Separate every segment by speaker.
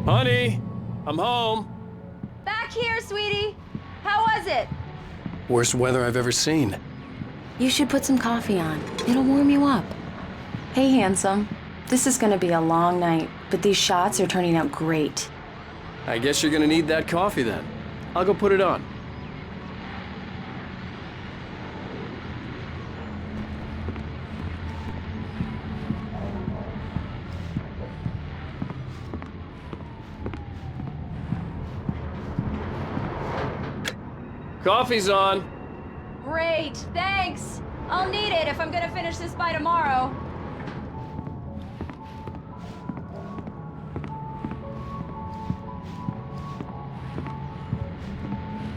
Speaker 1: Honey, I'm home.
Speaker 2: Back here, sweetie. How was it?
Speaker 1: Worst weather I've ever seen.
Speaker 2: You should put some coffee on. It'll warm you up. Hey, handsome. This is gonna be a long night, but these shots are turning out great.
Speaker 1: I guess you're gonna need that coffee then. I'll go put it on. Coffee's on.
Speaker 2: Great, thanks. I'll need it if I'm gonna finish this by tomorrow.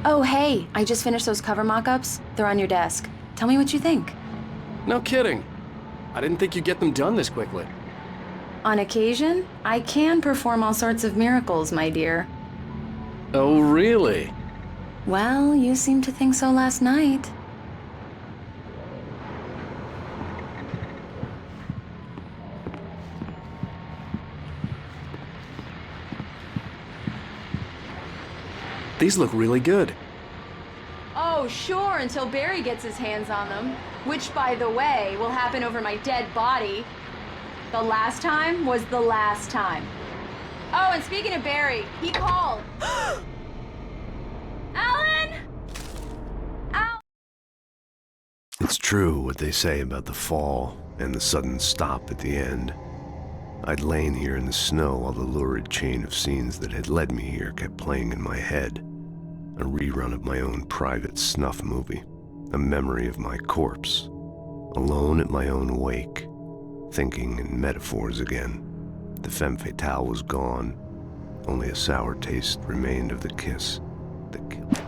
Speaker 2: Oh, hey, I just finished those cover mock-ups. They're on your desk. Tell me what you think.
Speaker 1: No kidding. I didn't think you'd get them done this quickly.
Speaker 2: On occasion, I can perform all sorts of miracles, my dear.
Speaker 1: Oh, really?
Speaker 2: Well, you seemed to think so last night.
Speaker 1: These look really good.
Speaker 2: Oh, sure, until Barry gets his hands on them. Which, by the way, will happen over my dead body. The last time was the last time. Oh, and speaking of Barry, he called. Alan! Al!
Speaker 3: It's true what they say about the fall and the sudden stop at the end. I'd lain here in the snow while the lurid chain of scenes that had led me here kept playing in my head. A rerun of my own private snuff movie, a memory of my corpse, alone at my own wake, thinking in metaphors again. The femme fatale was gone, only a sour taste remained of the kiss that killed.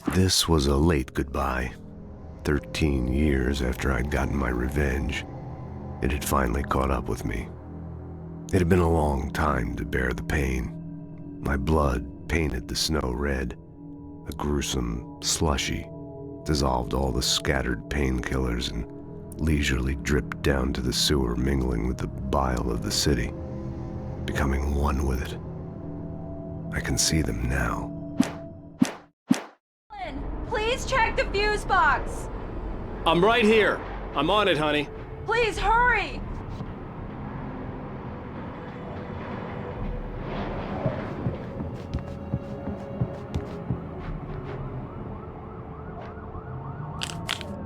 Speaker 3: This was a late goodbye. 13 years after I'd gotten my revenge, it had finally caught up with me. It had been a long time to bear the pain. My blood painted the snow red. A gruesome slushy dissolved all the scattered painkillers and leisurely dripped down to the sewer, mingling with the bile of the city, becoming one with it. I can see them now.
Speaker 2: Please check the fuse box.
Speaker 1: I'm right here. I'm on it, honey.
Speaker 2: Please hurry.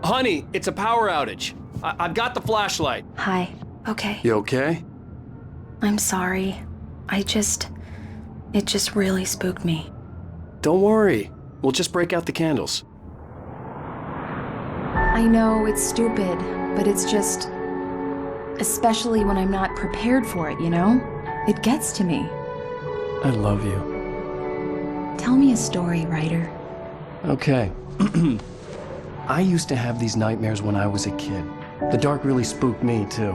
Speaker 1: Honey, it's a power outage. I've got the flashlight.
Speaker 2: Hi. Okay.
Speaker 1: You okay?
Speaker 2: I'm sorry. It just really spooked me.
Speaker 1: Don't worry. We'll just break out the candles.
Speaker 2: I know it's stupid, but it's just... especially when I'm not prepared for it, you know? It gets to me.
Speaker 1: I love you.
Speaker 2: Tell me a story, writer.
Speaker 1: Okay. I used to have these nightmares when I was a kid. The dark really spooked me, too.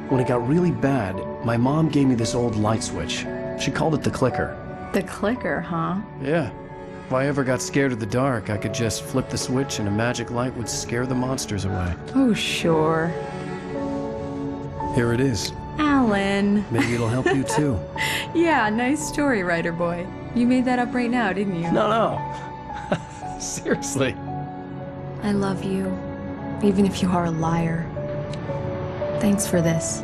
Speaker 1: When it got really bad, my mom gave me this old light switch. She called it the clicker.
Speaker 2: The clicker, huh?
Speaker 1: Yeah. If I ever got scared of the dark, I could just flip the switch and a magic light would scare the monsters away.
Speaker 2: Oh, sure.
Speaker 1: Here it is.
Speaker 2: Alan.
Speaker 1: Maybe it'll help you, too.
Speaker 2: Yeah, nice story, writer boy. You made that up right now, didn't you?
Speaker 1: No. Seriously.
Speaker 2: I love you, even if you are a liar. Thanks for this.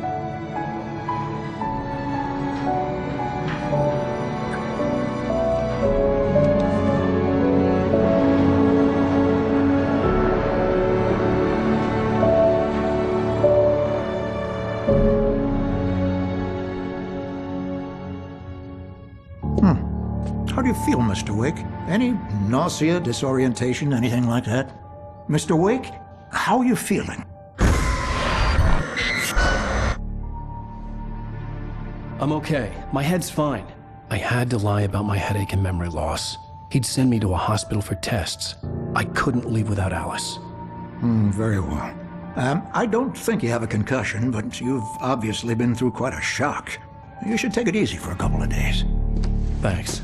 Speaker 4: How do you feel, Mr. Wake? Any nausea, disorientation, anything like that? Mr. Wake, how are you feeling?
Speaker 1: I'm okay. My head's fine. I had to lie about my headache and memory loss. He'd send me to a hospital for tests. I couldn't leave without Alice.
Speaker 4: Very well. I don't think you have a concussion, but you've obviously been through quite a shock. You should take it easy for a couple of days.
Speaker 1: Thanks.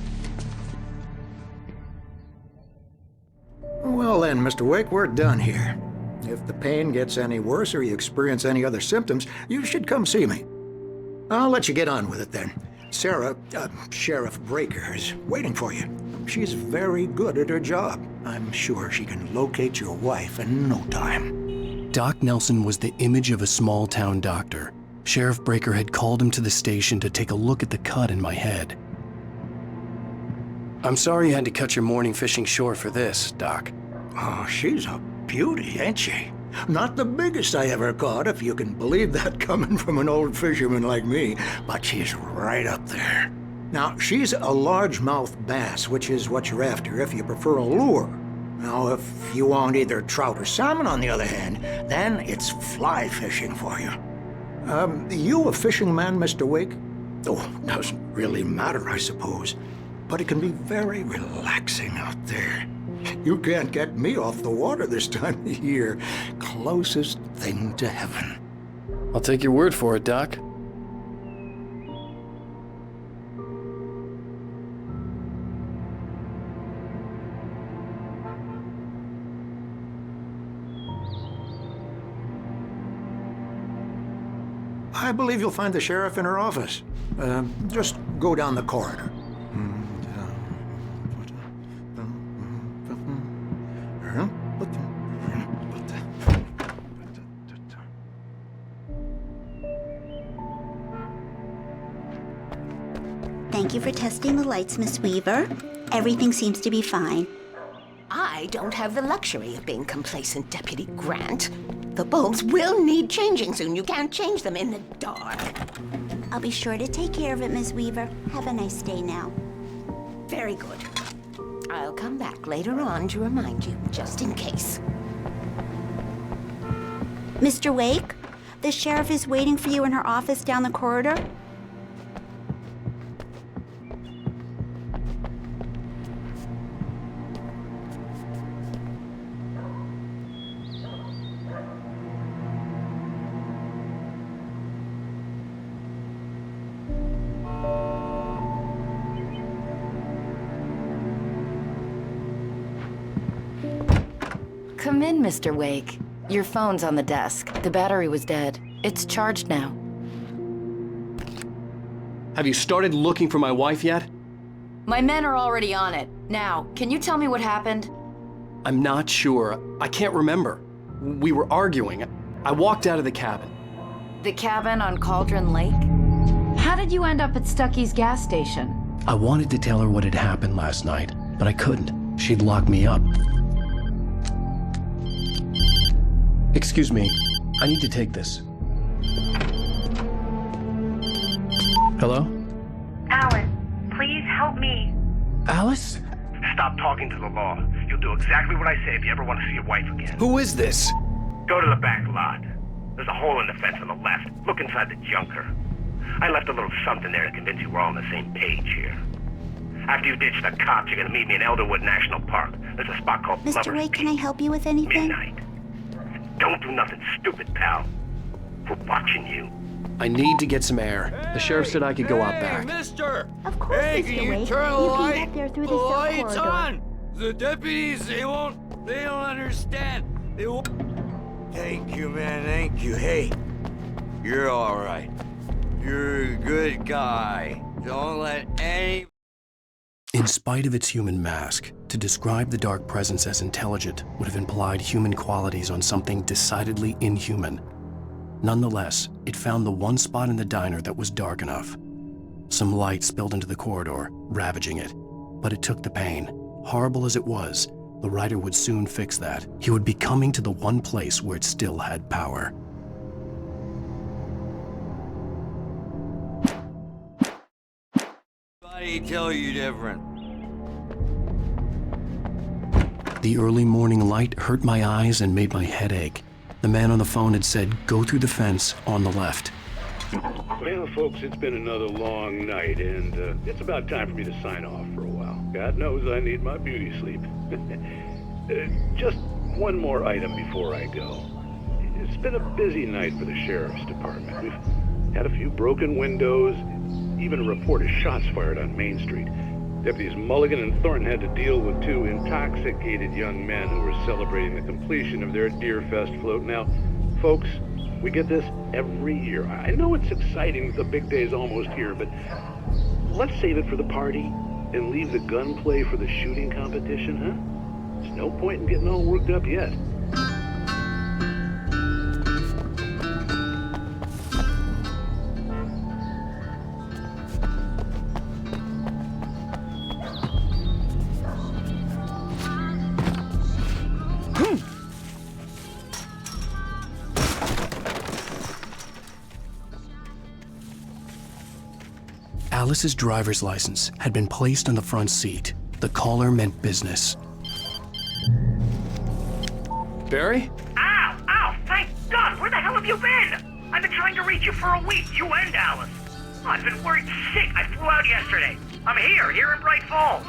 Speaker 4: Well then, Mr. Wake, we're done here. If the pain gets any worse or you experience any other symptoms, you should come see me. I'll let you get on with it then. Sarah, Sheriff Breaker, is waiting for you. She's very good at her job. I'm sure she can locate your wife in no time.
Speaker 1: Doc Nelson was the image of a small-town doctor. Sheriff Breaker had called him to the station to take a look at the cut in my head. I'm sorry you had to cut your morning fishing short for this, Doc.
Speaker 4: Oh, she's a beauty, ain't she? Not the biggest I ever caught, if you can believe that coming from an old fisherman like me, but she's right up there. Now, she's a largemouth bass, which is what you're after if you prefer a lure. Now, if you want either trout or salmon, on the other hand, then it's fly fishing for you. You a fishing man, Mr. Wake? Oh, doesn't really matter, I suppose. But it can be very relaxing out there. You can't get me off the water this time of year. Closest thing to heaven.
Speaker 1: I'll take your word for it, Doc.
Speaker 4: I believe you'll find the sheriff in her office. Just go down the corridor.
Speaker 5: Thank you for testing the lights, Miss Weaver. Everything seems to be fine.
Speaker 6: I don't have the luxury of being complacent, Deputy Grant. The bulbs will need changing soon. You can't change them in the dark.
Speaker 5: I'll be sure to take care of it, Miss Weaver. Have a nice day now.
Speaker 6: Very good. I'll come back later on to remind you, just in case.
Speaker 5: Mr. Wake, the sheriff is waiting for you in her office down the corridor.
Speaker 7: Come in, Mr. Wake. Your phone's on the desk. The battery was dead. It's charged now.
Speaker 1: Have you started looking for my wife yet?
Speaker 7: My men are already on it. Now, can you tell me what happened?
Speaker 1: I'm not sure. I can't remember. We were arguing. I walked out of the cabin.
Speaker 7: The cabin on Cauldron Lake? How did you end up at Stucky's gas station?
Speaker 1: I wanted to tell her what had happened last night, but I couldn't. She'd lock me up. Excuse me, I need to take this. Hello?
Speaker 8: Alice, please help me.
Speaker 1: Alice?
Speaker 9: Stop talking to the law. You'll do exactly what I say if you ever want to see your wife again.
Speaker 1: Who is this?
Speaker 9: Go to the back lot. There's a hole in the fence on the left. Look inside the junker. I left a little something there to convince you we're all on the same page here. After you ditch the cops, you're gonna meet me in Elderwood National Park. There's a spot called
Speaker 5: Mr.
Speaker 9: Lover's
Speaker 5: Wake, can I
Speaker 9: Peak.
Speaker 5: help you with anything?
Speaker 9: Midnight. Don't do nothing stupid, pal. We're watching you.
Speaker 1: I need to get some air. The sheriff said I could go out back.
Speaker 10: Mister!
Speaker 5: Of course,
Speaker 10: Hey,
Speaker 5: Mr.
Speaker 10: can you
Speaker 5: Wake.
Speaker 10: turn the
Speaker 5: You
Speaker 10: light?
Speaker 5: can get there through
Speaker 10: The
Speaker 5: the south
Speaker 10: light's
Speaker 5: corridor.
Speaker 10: on! The deputies, they don't understand. They won't... Thank you, man, thank you. Hey, you're all right. You're a good guy. Don't let any...
Speaker 1: In spite of its human mask, to describe the dark presence as intelligent would have implied human qualities on something decidedly inhuman. Nonetheless, it found the one spot in the diner that was dark enough. Some light spilled into the corridor, ravaging it. But it took the pain. Horrible as it was, the writer would soon fix that. He would be coming to the one place where it still had power.
Speaker 10: Nobody tell you different.
Speaker 1: The early morning light hurt my eyes and made my head ache. The man on the phone had said, go through the fence on the left.
Speaker 11: Well, folks, it's been another long night, and it's about time for me to sign off for a while. God knows I need my beauty sleep. Just one more item before I go. It's been a busy night for the sheriff's department. We've had a few broken windows, even a report of shots fired on Main Street. Deputies Mulligan and Thornton had to deal with two intoxicated young men who were celebrating the completion of their Deerfest float. Now, folks, we get this every year. I know it's exciting that the big day's almost here, but let's save it for the party and leave the gunplay for the shooting competition, huh? There's no point in getting all worked up yet.
Speaker 1: Alice's driver's license had been placed on the front seat. The caller meant business. Barry?
Speaker 9: Ow! Ow! Thank God! Where the hell have you been? I've been trying to reach you for a week, you and Alice. Oh, I've been worried sick. I flew out yesterday. I'm here in Bright Falls.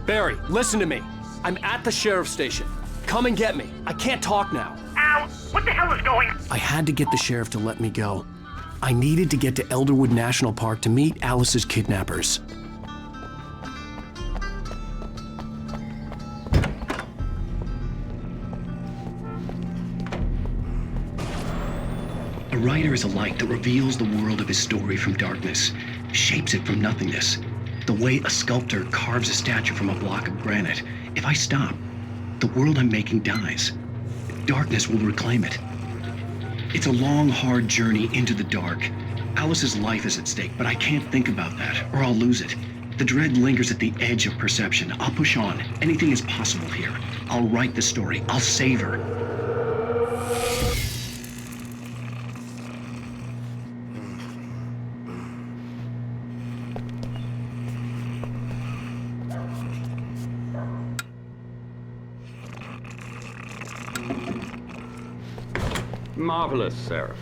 Speaker 1: Barry, listen to me. I'm at the sheriff's station. Come and get me. I can't talk now.
Speaker 9: Ow! What the hell is going on?
Speaker 1: I had to get the sheriff to let me go. I needed to get to Elderwood National Park to meet Alice's kidnappers. A writer is a light that reveals the world of his story from darkness, shapes it from nothingness. The way a sculptor carves a statue from a block of granite. If I stop, the world I'm making dies. Darkness will reclaim it. It's a long, hard journey into the dark. Alice's life is at stake, but I can't think about that, or I'll lose it. The dread lingers at the edge of perception. I'll push on. Anything is possible here. I'll write the story. I'll save her.
Speaker 12: Marvelous, Sarah.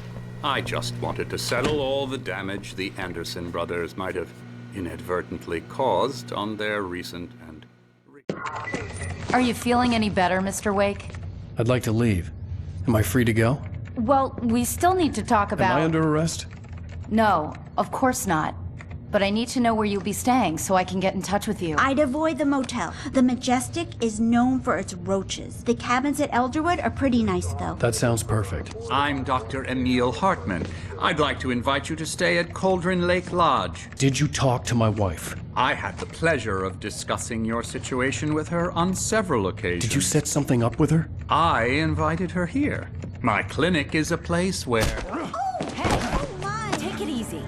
Speaker 12: I just wanted to settle all the damage the Anderson brothers might have inadvertently caused on their recent and...
Speaker 7: Are you feeling any better, Mr. Wake?
Speaker 1: I'd like to leave. Am I free to go?
Speaker 7: Well, we still need to talk about...
Speaker 1: Am I under arrest?
Speaker 7: No, of course not. But I need to know where you'll be staying so I can get in touch with you.
Speaker 5: I'd avoid the motel. The Majestic is known for its roaches. The cabins at Elderwood are pretty nice, though.
Speaker 1: That sounds perfect.
Speaker 12: I'm Dr. Emil Hartman. I'd like to invite you to stay at Cauldron Lake Lodge.
Speaker 1: Did you talk to my wife?
Speaker 12: I had the pleasure of discussing your situation with her on several occasions.
Speaker 1: Did you set something up with her?
Speaker 12: I invited her here. My clinic is a place where...
Speaker 7: Oh, hey, come on, take it easy.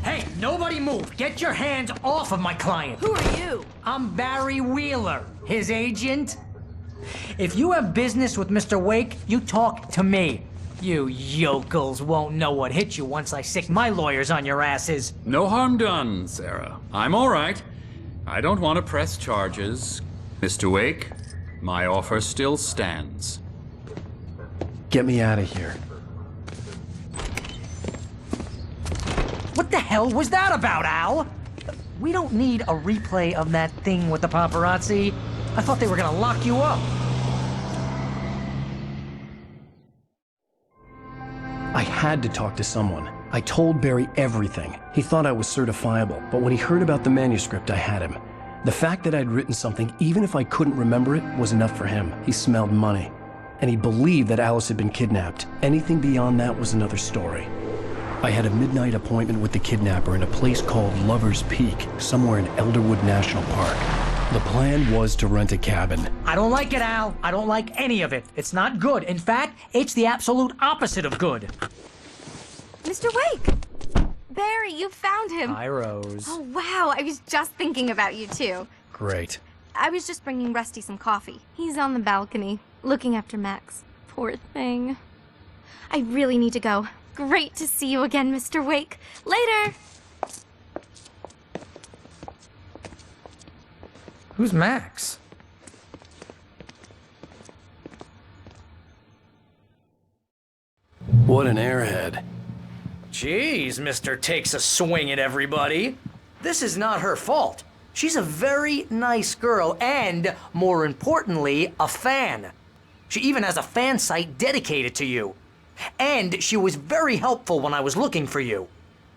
Speaker 13: Hey, nobody move. Get your hands off of my client.
Speaker 2: Who are you?
Speaker 13: I'm Barry Wheeler, his agent. If you have business with Mr. Wake, you talk to me. You yokels won't know what hit you once I sick my lawyers on your asses.
Speaker 12: No harm done, Sarah. I'm all right. I don't want to press charges. Mr. Wake, my offer still stands.
Speaker 1: Get me out of here.
Speaker 13: What the hell was that about, Al? We don't need a replay of that thing with the paparazzi. I thought they were gonna lock you up.
Speaker 1: I had to talk to someone. I told Barry everything. He thought I was certifiable, but when he heard about the manuscript, I had him. The fact that I'd written something, even if I couldn't remember it, was enough for him. He smelled money. And he believed that Alice had been kidnapped. Anything beyond that was another story. I had a midnight appointment with the kidnapper in a place called Lover's Peak, somewhere in Elderwood National Park. The plan was to rent a cabin.
Speaker 13: I don't like it, Al. I don't like any of it. It's not good. In fact, it's the absolute opposite of good.
Speaker 14: Mr. Wake! Barry, you found him.
Speaker 13: Hi, Rose.
Speaker 14: Oh, wow. I was just thinking about you, too.
Speaker 1: Great.
Speaker 14: I was just bringing Rusty some coffee. He's on the balcony, looking after Max. Poor thing. I really need to go. Great to see you again, Mr. Wake. Later!
Speaker 13: Who's Max?
Speaker 1: What an airhead.
Speaker 13: Jeez, Mr. Takes a swing at everybody. This is not her fault. She's a very nice girl and, more importantly, a fan. She even has a fan site dedicated to you. And she was very helpful when I was looking for you.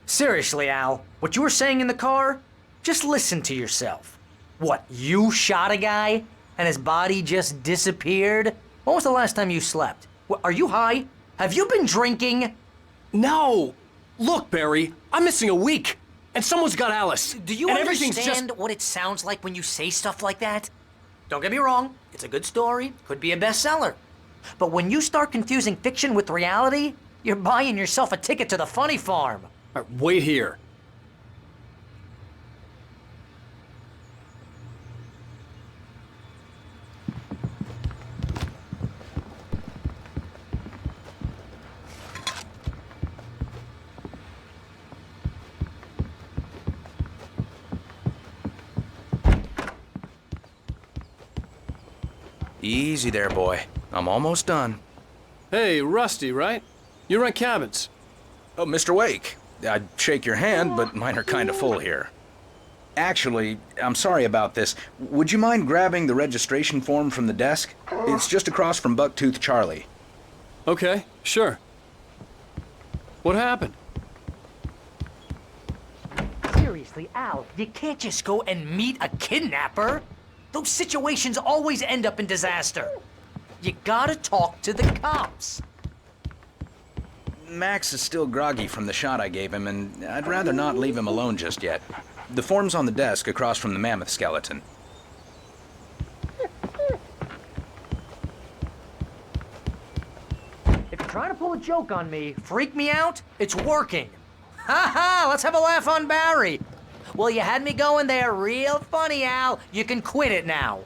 Speaker 13: Seriously, Al, what you were saying in the car? Just listen to yourself. What, you shot a guy and his body just disappeared? When was the last time you slept? What, are you high? Have you been drinking?
Speaker 1: No! Look, Barry, I'm missing a week, and someone's got Alice.
Speaker 13: Do you
Speaker 1: and
Speaker 13: understand what it sounds like when you say stuff like that? Don't get me wrong, it's a good story, could be a bestseller. But when you start confusing fiction with reality, you're buying yourself a ticket to the funny farm.
Speaker 1: All right, wait here.
Speaker 15: Easy there, boy. I'm almost done.
Speaker 1: Hey, Rusty, right? You rent cabins.
Speaker 15: Oh, Mr. Wake. I'd shake your hand, but mine are kind of full here. Actually, I'm sorry about this. Would you mind grabbing the registration form from the desk? It's just across from Bucktooth Charlie.
Speaker 1: Okay, sure. What happened?
Speaker 13: Seriously, Al, you can't just go and meet a kidnapper. Those situations always end up in disaster. You gotta talk to the cops.
Speaker 15: Max is still groggy from the shot I gave him, and I'd rather not leave him alone just yet. The form's on the desk across from the mammoth skeleton.
Speaker 13: If you're trying to pull a joke on me, freak me out, it's working. Ha ha, let's have a laugh on Barry. Well, you had me going there real funny, Al. You can quit it now.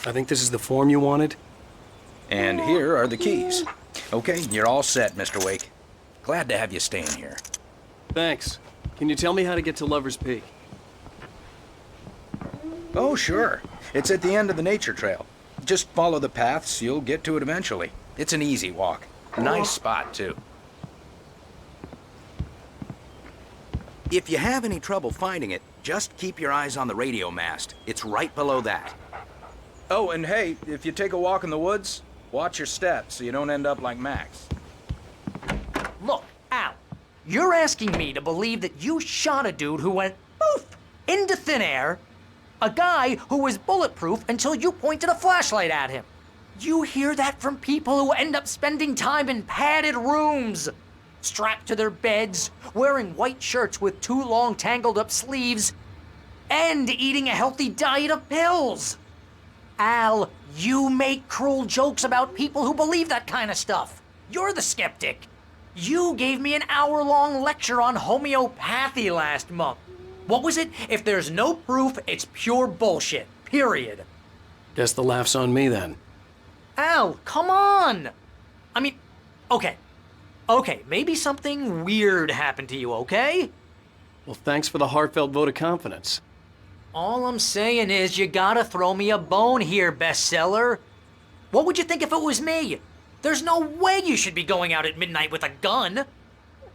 Speaker 1: I think this is the form you wanted.
Speaker 15: And here are the keys. Okay, you're all set, Mr. Wake. Glad to have you staying here.
Speaker 1: Thanks. Can you tell me how to get to Lover's Peak?
Speaker 15: Oh, sure. It's at the end of the nature trail. Just follow the paths, you'll get to it eventually. It's an easy walk. Nice spot, too. If you have any trouble finding it, just keep your eyes on the radio mast. It's right below that. Oh, and hey, if you take a walk in the woods, watch your steps so you don't end up like Max.
Speaker 13: Look, Al, you're asking me to believe that you shot a dude who went poof into thin air, a guy who was bulletproof until you pointed a flashlight at him. You hear that from people who end up spending time in padded rooms, strapped to their beds, wearing white shirts with too long tangled up sleeves, and eating a healthy diet of pills. Al, you make cruel jokes about people who believe that kind of stuff. You're the skeptic. You gave me an hour-long lecture on homeopathy last month. What was it? If there's no proof, it's pure bullshit. Period.
Speaker 1: Guess the laugh's on me then.
Speaker 13: Al, come on! I mean, okay. Okay, maybe something weird happened to you, okay?
Speaker 1: Well, thanks for the heartfelt vote of confidence.
Speaker 13: All I'm saying is you gotta throw me a bone here, bestseller. What would you think if it was me? There's no way you should be going out at midnight with a gun.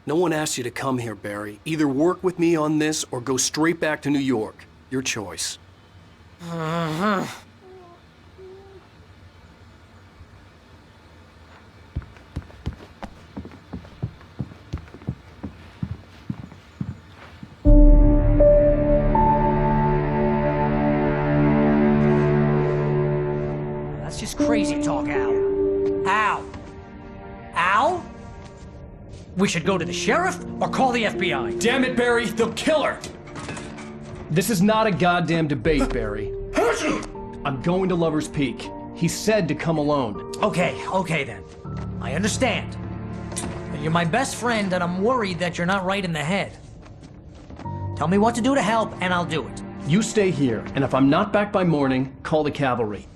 Speaker 1: No one asked you to come here, Barry. Either work with me on this or go straight back to New York. Your choice.
Speaker 13: That's just crazy talk, Al. Al? Al? We should go to the sheriff or call the FBI.
Speaker 1: Damn it, Barry, they'll kill her! This is not a goddamn debate, Barry. I'm going to Lover's Peak. He said to come alone.
Speaker 13: Okay then. I understand. But you're my best friend and I'm worried that you're not right in the head. Tell me what to do to help and I'll do it.
Speaker 1: You stay here, and if I'm not back by morning, call the cavalry.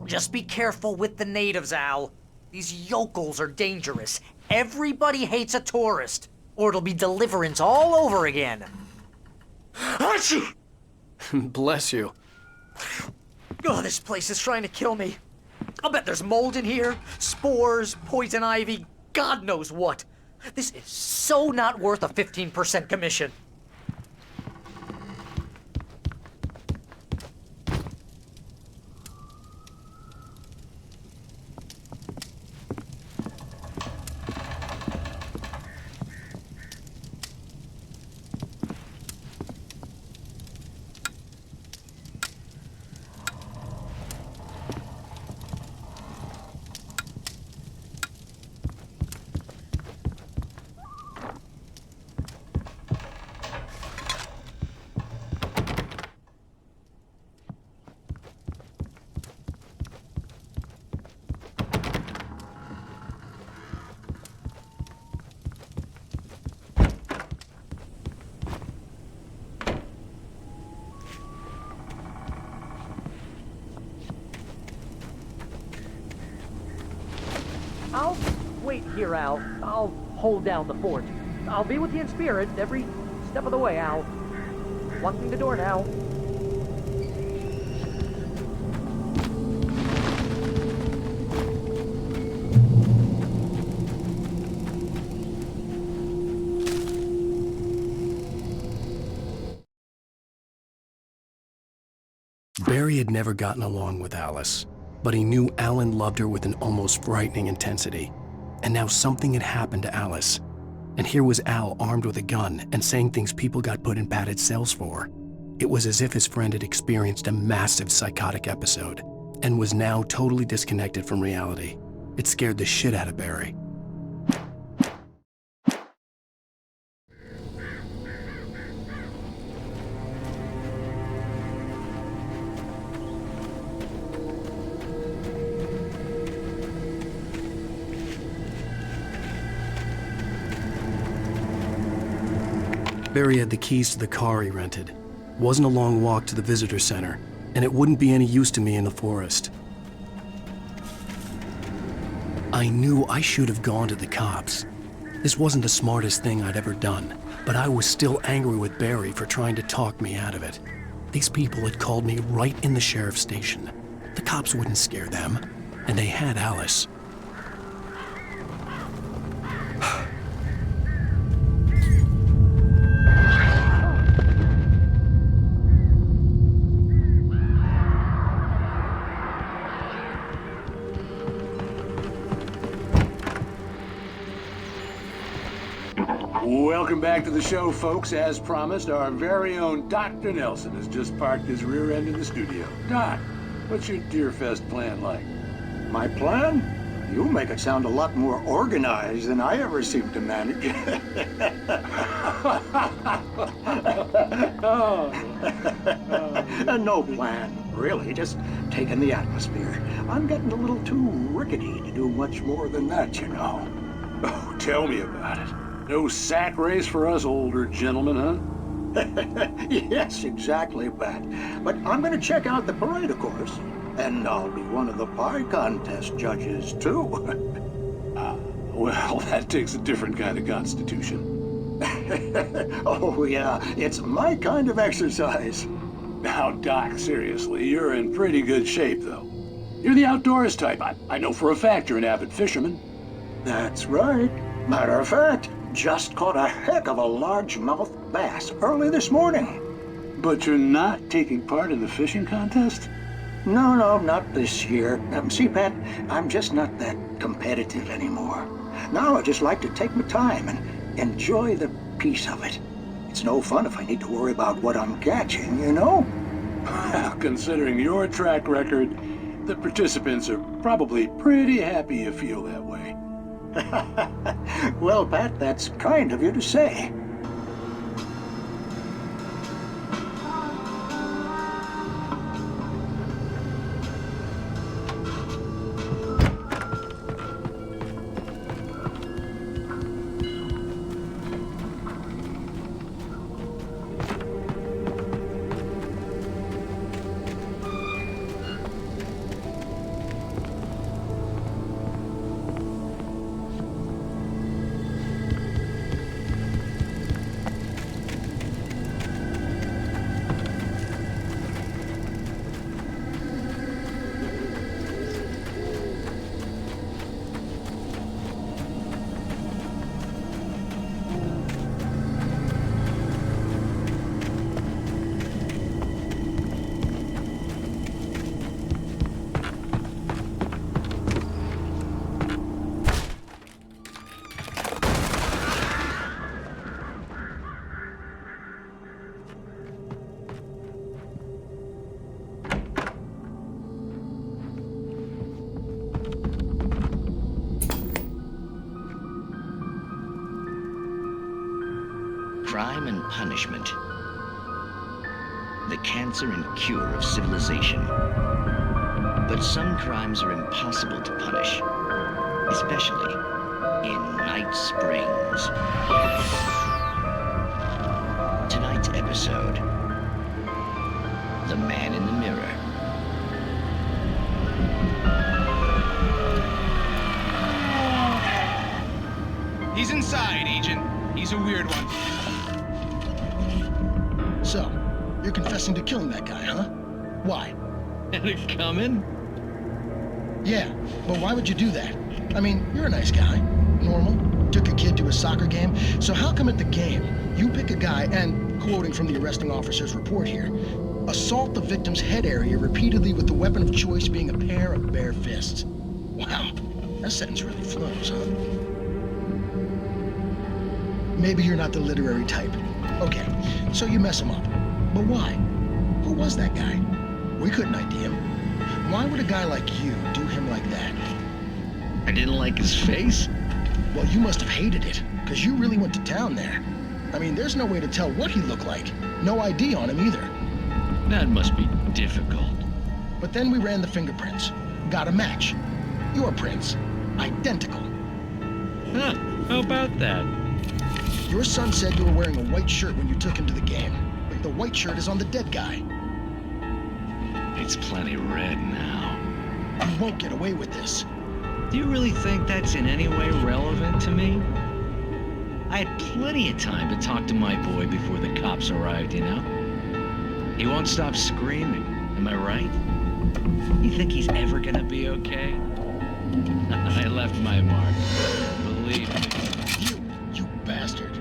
Speaker 13: Just be careful with the natives, Al. These yokels are dangerous. Everybody hates a tourist, or it'll be Deliverance all over again.
Speaker 1: Bless you.
Speaker 13: Oh, this place is trying to kill me. I'll bet there's mold in here, spores, poison ivy, God knows what. This is so not worth a 15% commission. I'll wait here, Al. I'll hold down the fort. I'll be with you in spirit every step of the way, Al. Locking the door now.
Speaker 1: Barry had never gotten along with Alice, but he knew Alan loved her with an almost frightening intensity. And now something had happened to Alice. And here was Al armed with a gun and saying things people got put in padded cells for. It was as if his friend had experienced a massive psychotic episode and was now totally disconnected from reality. It scared the shit out of Barry. Barry had the keys to the car he rented. Wasn't a long walk to the visitor center, and it wouldn't be any use to me in the forest. I knew I should have gone to the cops. This wasn't the smartest thing I'd ever done, but I was still angry with Barry for trying to talk me out of it. These people had called me right in the sheriff's station. The cops wouldn't scare them, and they had Alice.
Speaker 11: Welcome back to the show, folks. As promised, our very own Dr. Nelson has just parked his rear end in the studio. Doc, what's your Deerfest plan like?
Speaker 4: My plan? You make it sound a lot more organized than I ever seem to manage. No plan, really. Just taking the atmosphere. I'm getting a little too rickety to do much more than that, you know.
Speaker 11: Oh, tell me about it. No sack race for us older gentlemen, huh?
Speaker 4: Yes, exactly, Pat. But I'm going to check out the parade, of course. And I'll be one of the pie contest judges, too.
Speaker 11: Well, that takes a different kind of constitution.
Speaker 4: Oh, yeah. It's my kind of exercise.
Speaker 11: Now, Doc, seriously, you're in pretty good shape, though. You're the outdoors type. I know for a fact you're an avid fisherman.
Speaker 4: That's right. Matter of fact, just caught a heck of a largemouth bass early this morning.
Speaker 11: But you're not taking part in the fishing contest?
Speaker 4: No, not this year. See, Pat, I'm just not that competitive anymore. Now I just like to take my time and enjoy the peace of it. It's no fun if I need to worry about what I'm catching, you know?
Speaker 11: Well, considering your track record, the participants are probably pretty happy you feel that way.
Speaker 4: Well, Pat, that's kind of you to say.
Speaker 16: Crime and punishment. The cancer and cure of civilization. But some crimes are impossible to punish, especially in Night Springs. Tonight's episode, The Man in the Mirror.
Speaker 17: He's inside, Agent. He's a weird one.
Speaker 18: So, you're confessing to killing that guy, huh? Why?
Speaker 16: Had it coming?
Speaker 18: Yeah, but why would you do that? I mean, you're a nice guy. Normal. Took a kid to a soccer game. So how come at the game, you pick a guy and, quoting from the arresting officer's report here, assault the victim's head area repeatedly with the weapon of choice being a pair of bare fists? Wow, that sentence really flows, huh? Maybe you're not the literary type. Okay, so you mess him up. But why? Who was that guy? We couldn't ID him. Why would a guy like you do him like that?
Speaker 16: I didn't like his face?
Speaker 18: Well, you must have hated it, because you really went to town there. I mean, there's no way to tell what he looked like. No ID on him either.
Speaker 16: That must be difficult.
Speaker 18: But then we ran the fingerprints. Got a match. Your prints. Identical.
Speaker 16: Huh, how about that?
Speaker 18: Your son said you were wearing a white shirt when you took him to the game. But the white shirt is on the dead guy.
Speaker 16: It's plenty red now.
Speaker 18: You won't get away with this.
Speaker 16: Do you really think that's in any way relevant to me? I had plenty of time to talk to my boy before the cops arrived, you know? He won't stop screaming, am I right? You think he's ever gonna be okay? I left my mark, believe me.
Speaker 18: You bastard.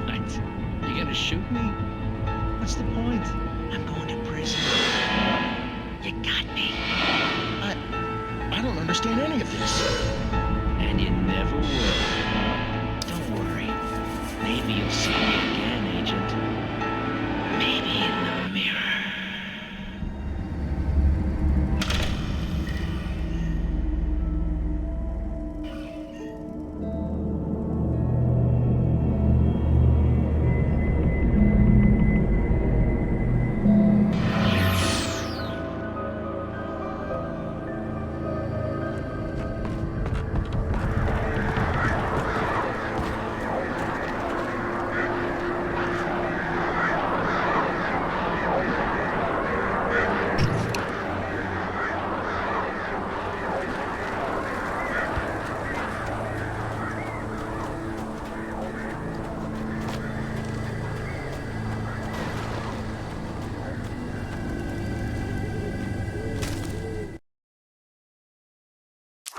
Speaker 16: What? You gonna shoot me? What's the point? I'm going to prison. You got me.
Speaker 18: I don't understand any of this.
Speaker 16: And you never will. Don't worry. Maybe you'll see me again, Agent. Maybe in the mirror.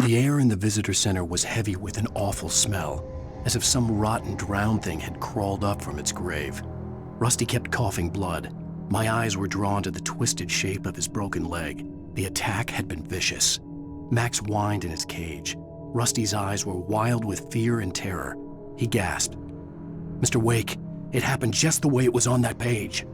Speaker 1: The air in the visitor center was heavy with an awful smell, as if some rotten drowned thing had crawled up from its grave. Rusty kept coughing blood. My eyes were drawn to the twisted shape of his broken leg. The attack had been vicious. Max whined in his cage. Rusty's eyes were wild with fear and terror. He gasped. "Mr. Wake, it happened just the way it was on that page."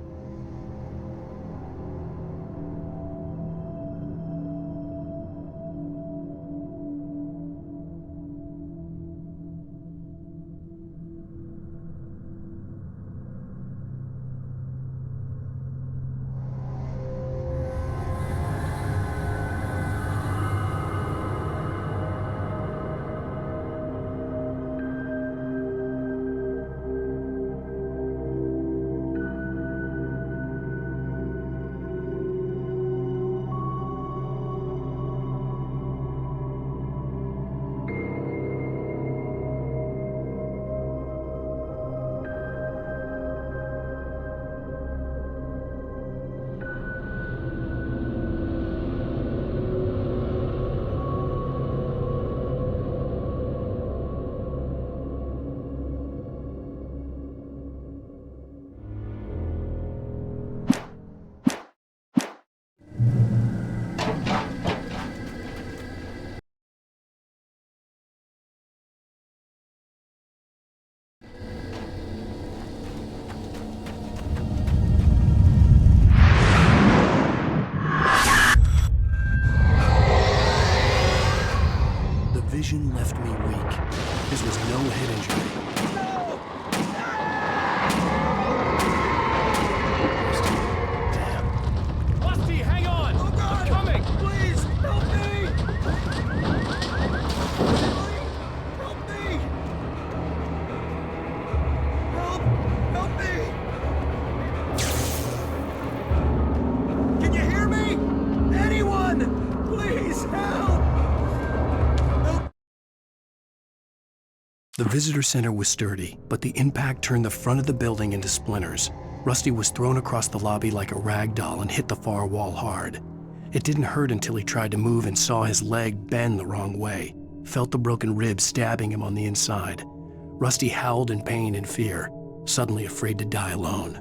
Speaker 1: The visitor center was sturdy, but the impact turned the front of the building into splinters. Rusty was thrown across the lobby like a rag doll and hit the far wall hard. It didn't hurt until he tried to move and saw his leg bend the wrong way, felt the broken rib stabbing him on the inside. Rusty howled in pain and fear, suddenly afraid to die alone.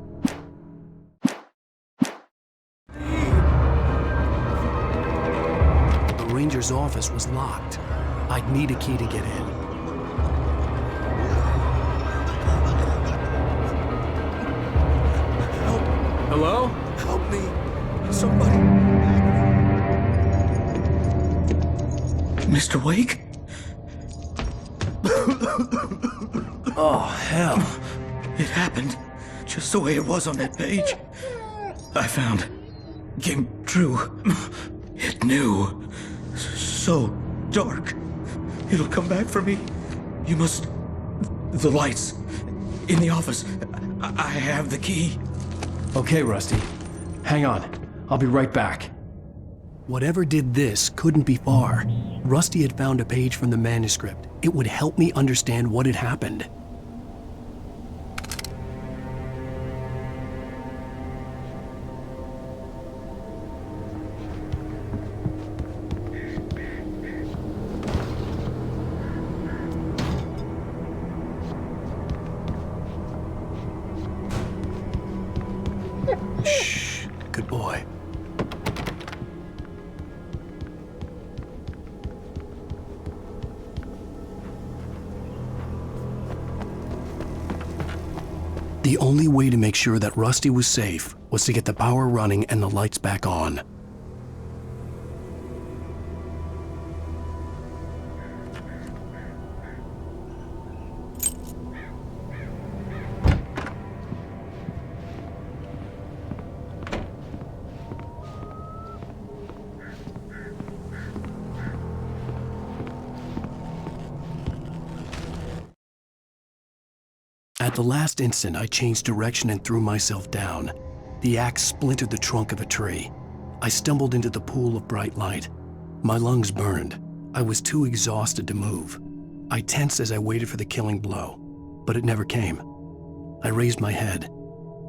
Speaker 1: The ranger's office was locked. I'd need a key to get in. Hello?
Speaker 10: Help me. Somebody.
Speaker 19: Mr. Wake?
Speaker 1: Oh, hell.
Speaker 19: It happened just the way it was on that page. I found. Came true. It knew. So dark. It'll come back for me. You must. The lights. In the office. I have the key.
Speaker 1: Okay, Rusty. Hang on. I'll be right back. Whatever did this couldn't be far. Rusty had found a page from the manuscript. It would help me understand what had happened. Shh. Good boy. The only way to make sure that Rusty was safe was to get the power running and the lights back on. At the last instant, I changed direction and threw myself down. The axe splintered the trunk of a tree. I stumbled into the pool of bright light. My lungs burned. I was too exhausted to move. I tensed as I waited for the killing blow, but it never came. I raised my head.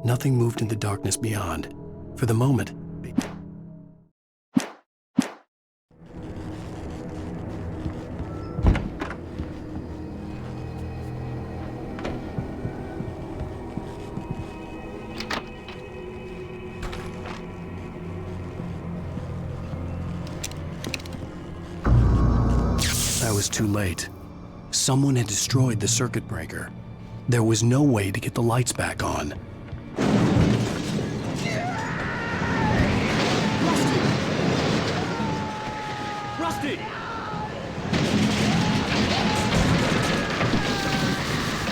Speaker 1: Nothing moved in the darkness beyond. For the moment, I was too late. Someone had destroyed the circuit breaker. There was no way to get the lights back on.
Speaker 20: Rusty!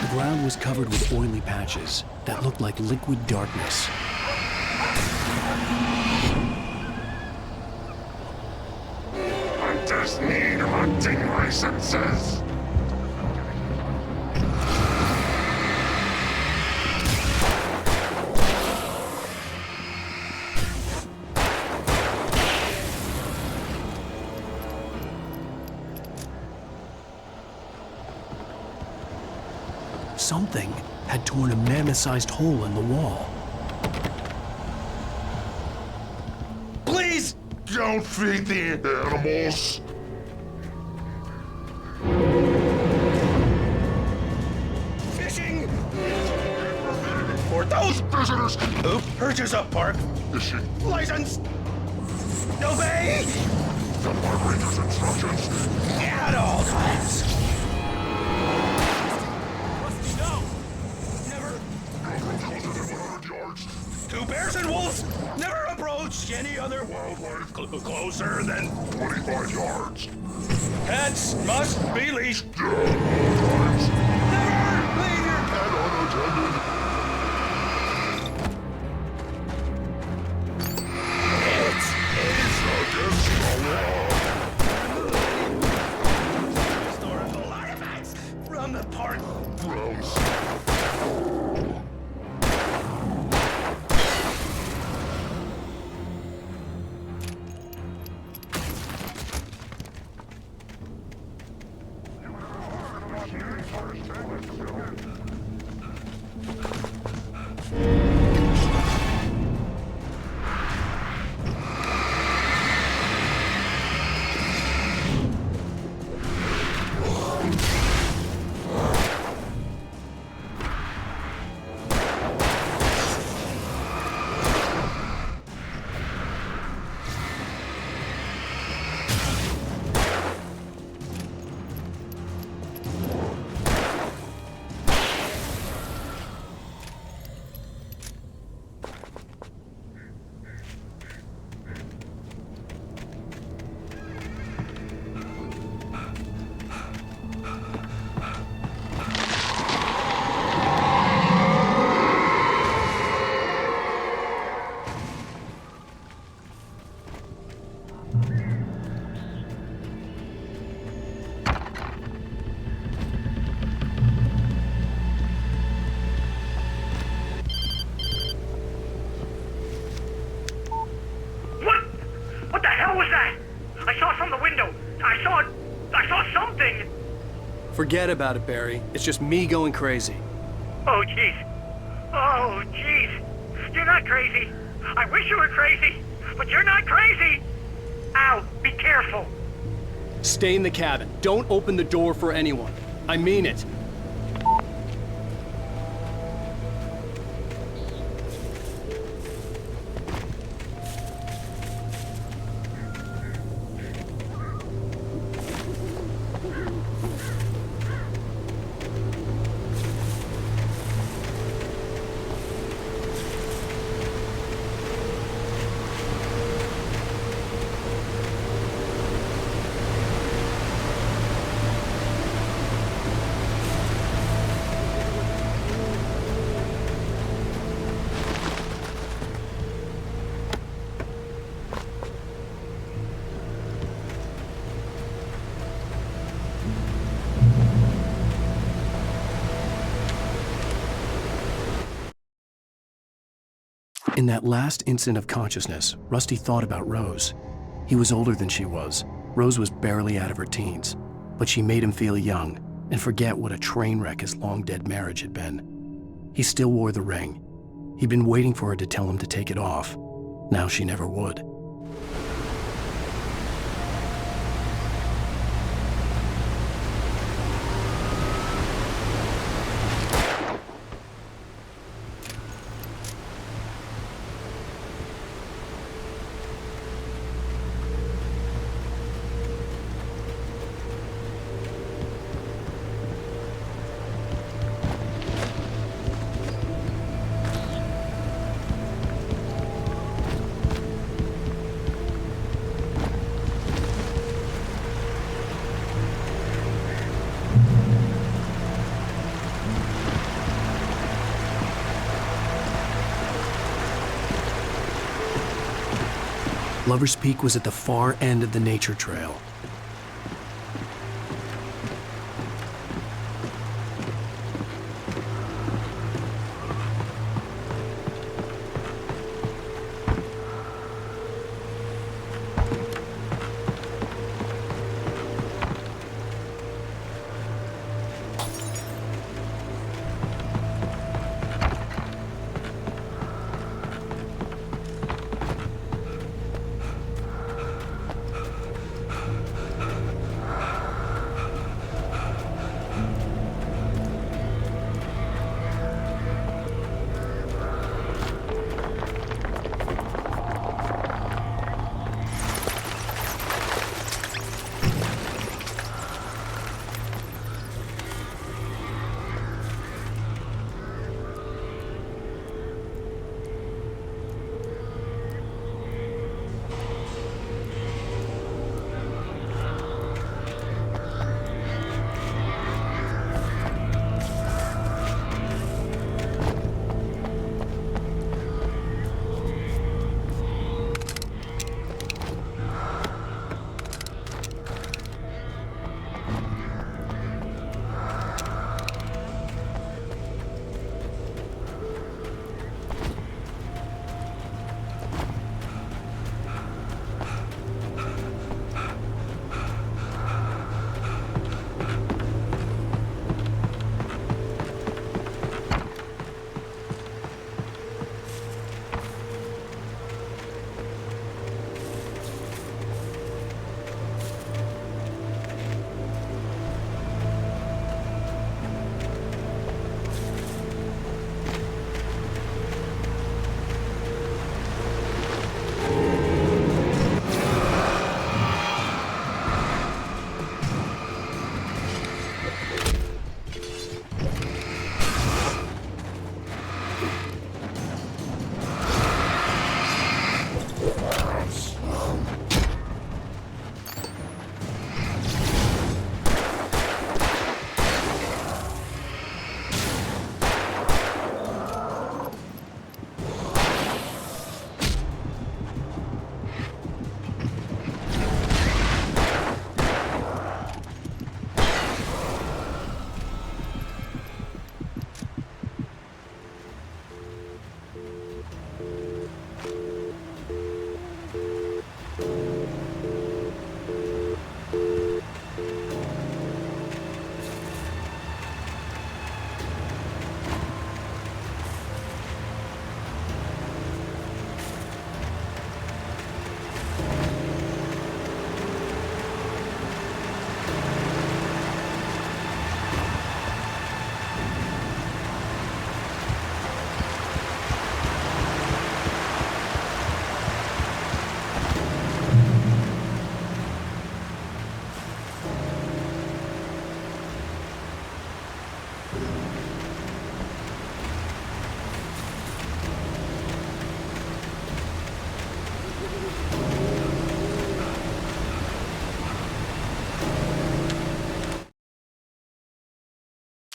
Speaker 1: The ground was covered with oily patches that looked like liquid darkness.
Speaker 21: Hunters need hunting licenses.
Speaker 1: Something had torn a mammoth-sized hole in the wall.
Speaker 21: Please don't feed the animals.
Speaker 10: Fishing! For those visitors who purchase a park
Speaker 21: fishing
Speaker 10: license, obey
Speaker 21: the park ranger's instructions
Speaker 10: at all times. To bears and wolves, never approach any other wildlife closer than
Speaker 21: 25 yards.
Speaker 10: Pets must be leashed.
Speaker 21: Never leave
Speaker 10: your
Speaker 21: pet unattended.
Speaker 10: It is
Speaker 21: against the law.
Speaker 10: Historical artifacts from the park.
Speaker 21: Grounds.
Speaker 1: Forget about it, Barry. It's just me going crazy.
Speaker 9: Oh, jeez. Oh, jeez. You're not crazy. I wish you were crazy, but you're not crazy. Ow, be careful.
Speaker 1: Stay in the cabin. Don't open the door for anyone. I mean it. In that last instant of consciousness, Rusty thought about Rose. He was older than she was. Rose was barely out of her teens, but she made him feel young and forget what a train wreck his long-dead marriage had been. He still wore the ring. He'd been waiting for her to tell him to take it off. Now she never would. Lover's Peak was at the far end of the nature trail.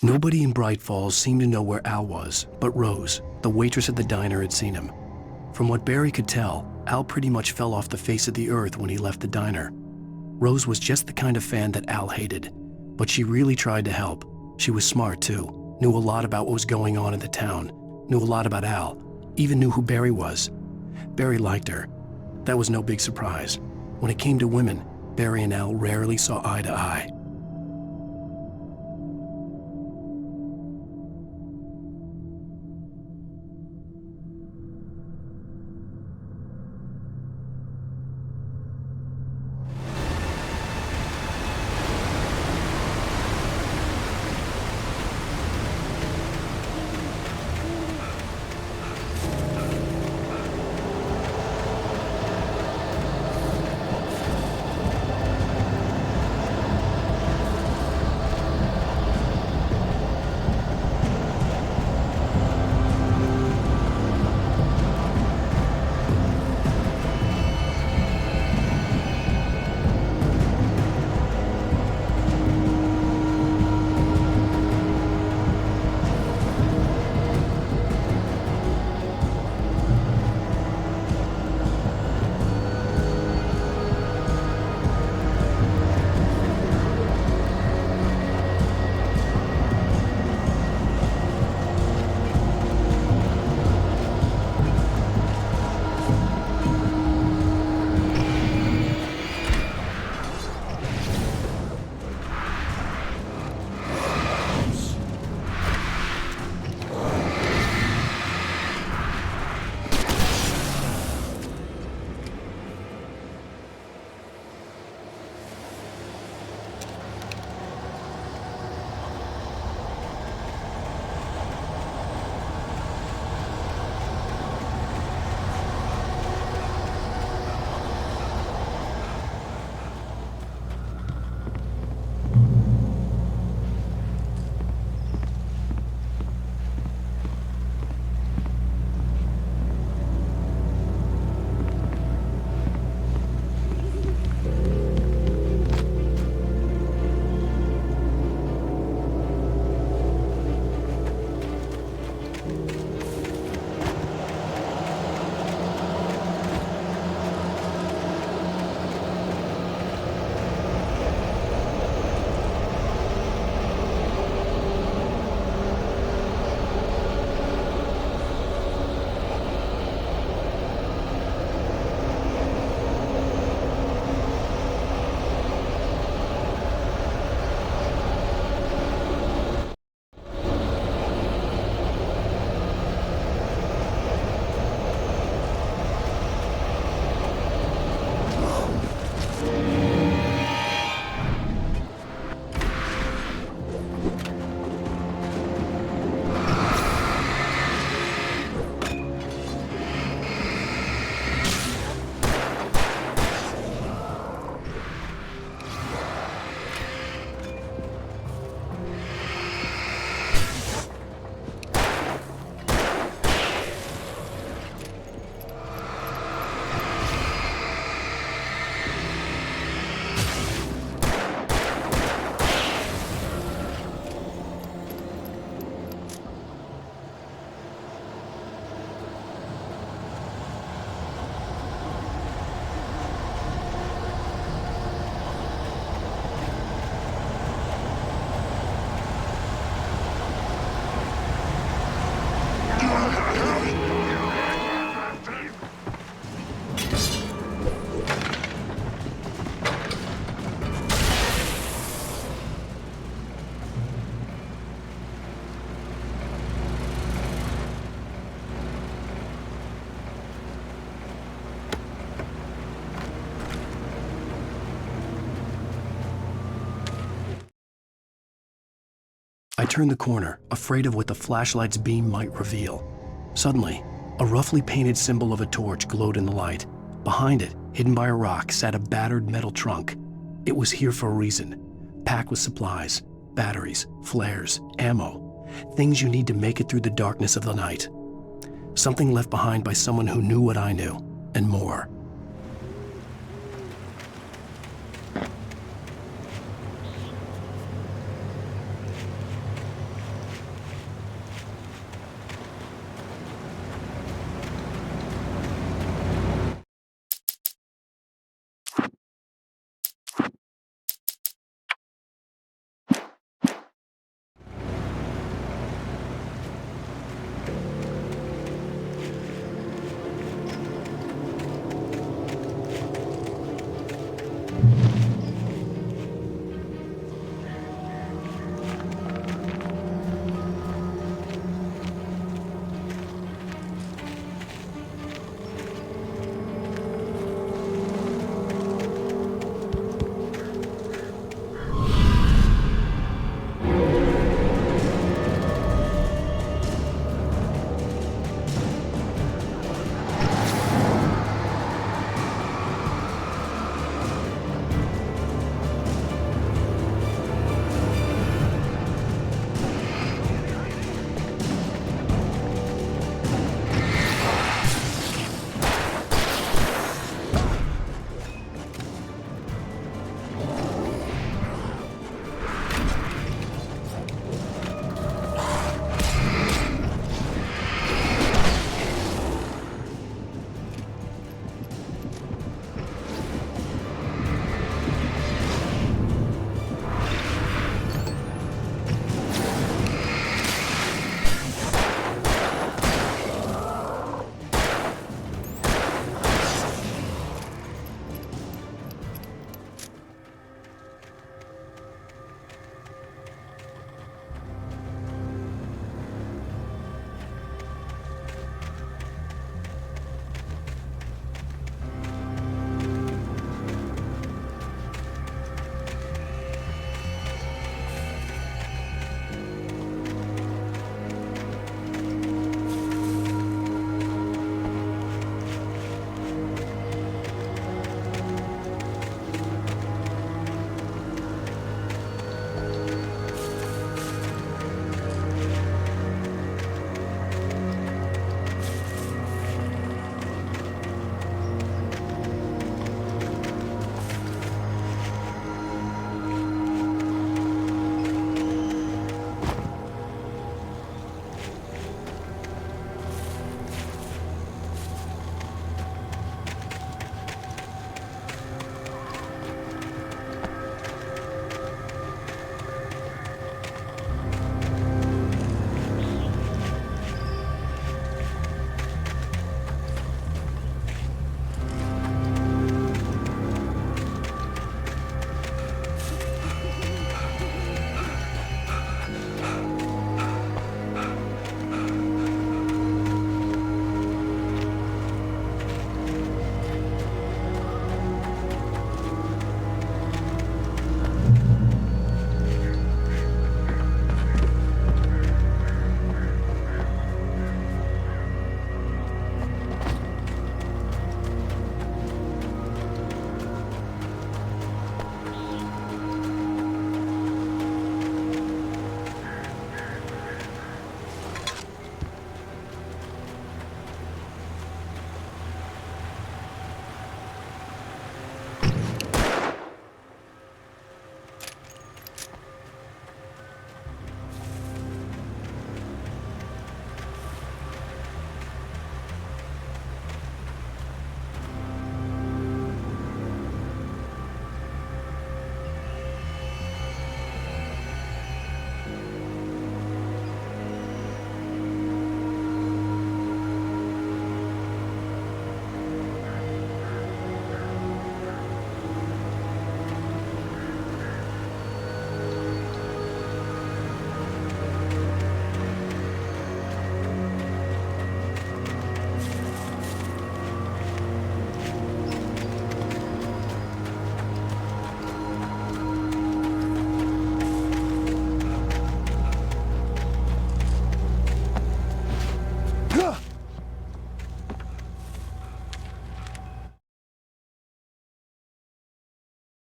Speaker 1: Nobody in Bright Falls seemed to know where Al was, but Rose, the waitress at the diner, had seen him. From what Barry could tell, Al pretty much fell off the face of the earth when he left the diner. Rose was just the kind of fan that Al hated, but she really tried to help. She was smart too, knew a lot about what was going on in the town, knew a lot about Al, even knew who Barry was. Barry liked her. That was no big surprise. When it came to women, Barry and Al rarely saw eye to eye. I turned the corner, afraid of what the flashlight's beam might reveal. Suddenly, a roughly painted symbol of a torch glowed in the light. Behind it, hidden by a rock, sat a battered metal trunk. It was here for a reason, packed with supplies, batteries, flares, ammo, things you need to make it through the darkness of the night. Something left behind by someone who knew what I knew, and more.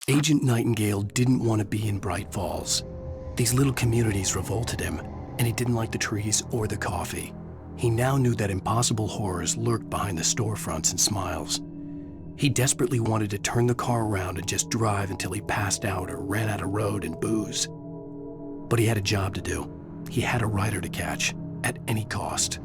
Speaker 1: Agent Nightingale didn't want to be in Bright Falls. These little communities revolted him, and he didn't like the trees or the coffee. He now knew that impossible horrors lurked behind the storefronts and smiles. He desperately wanted to turn the car around and just drive until he passed out or ran out of road and booze. But he had a job to do. He had a rider to catch, at any cost.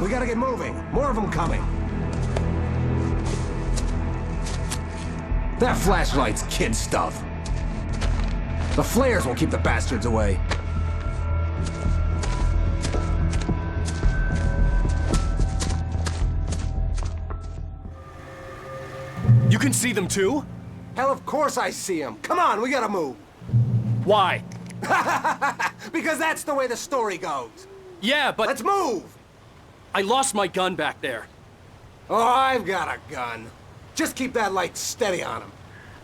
Speaker 20: We gotta get moving. More of them coming. That flashlight's kid stuff. The flares will keep the bastards away.
Speaker 1: You can see them too?
Speaker 20: Hell, of course I see them. Come on, we gotta move.
Speaker 1: Why?
Speaker 20: Because that's the way the story goes.
Speaker 1: Yeah, but...
Speaker 20: Let's move!
Speaker 1: I lost my gun back there.
Speaker 20: Oh, I've got a gun. Just keep that light steady on him.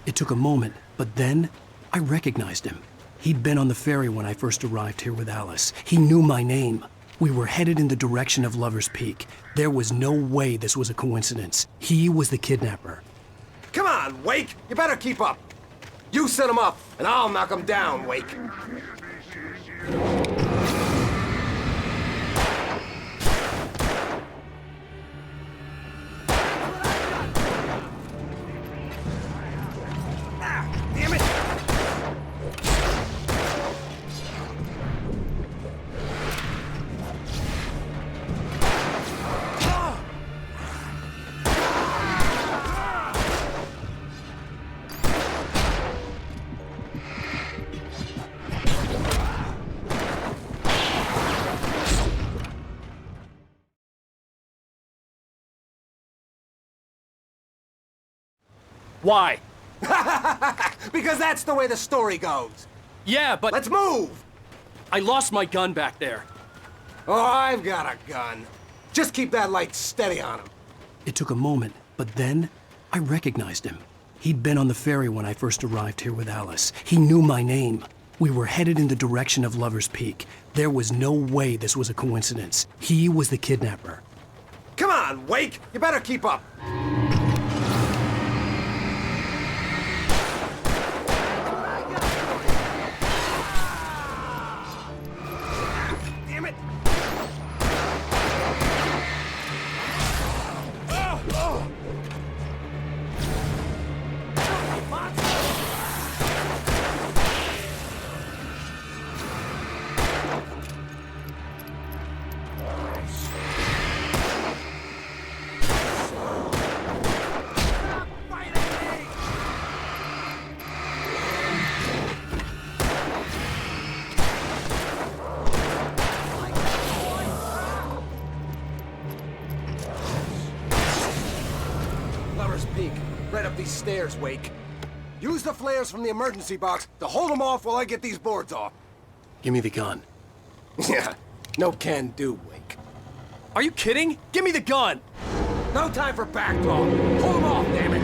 Speaker 1: It took a moment, but then I recognized him. He'd been on the ferry when I first arrived here with Alice. He knew my name. We were headed in the direction of Lover's Peak. There was no way this was a coincidence. He was the kidnapper.
Speaker 20: Come on, Wake! You better keep up. You set him up, and I'll knock him down, Wake. Damn it!
Speaker 1: Why?
Speaker 20: Because that's the way the story goes.
Speaker 1: Yeah, but...
Speaker 20: Let's move!
Speaker 1: I lost my gun back there.
Speaker 20: Oh, I've got a gun. Just keep that light steady on him.
Speaker 1: It took a moment, but then I recognized him. He'd been on the ferry when I first arrived here with Alice. He knew my name. We were headed in the direction of Lover's Peak. There was no way this was a coincidence. He was the kidnapper.
Speaker 20: Come on, Wake! You better keep up. Damn it! these stairs, Wake. Use the flares from the emergency box to hold them off while I get these boards off.
Speaker 1: Give me the gun.
Speaker 20: Yeah, no can do, Wake.
Speaker 1: Are you kidding? Give me the gun!
Speaker 20: No time for back talk. Hold them off, damn it!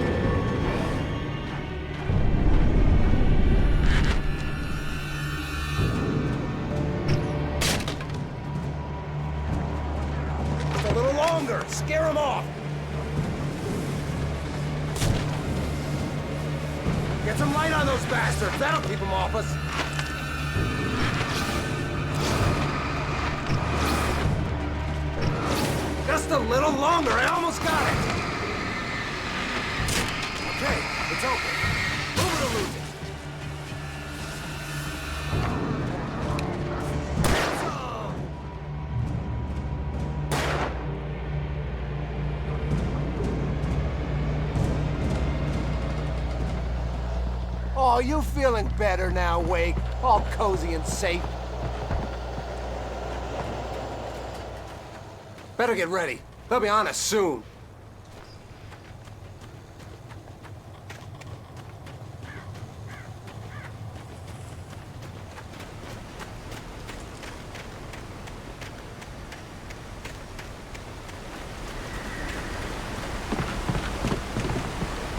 Speaker 20: Just a little longer. Scare them off. Get some light on those bastards. That'll keep them off us. Just a little longer. I almost got it. Okay, it's open. Move it or lose it. Oh, you feeling better now, Wake? All cozy and safe. Better get ready. They'll be on us soon.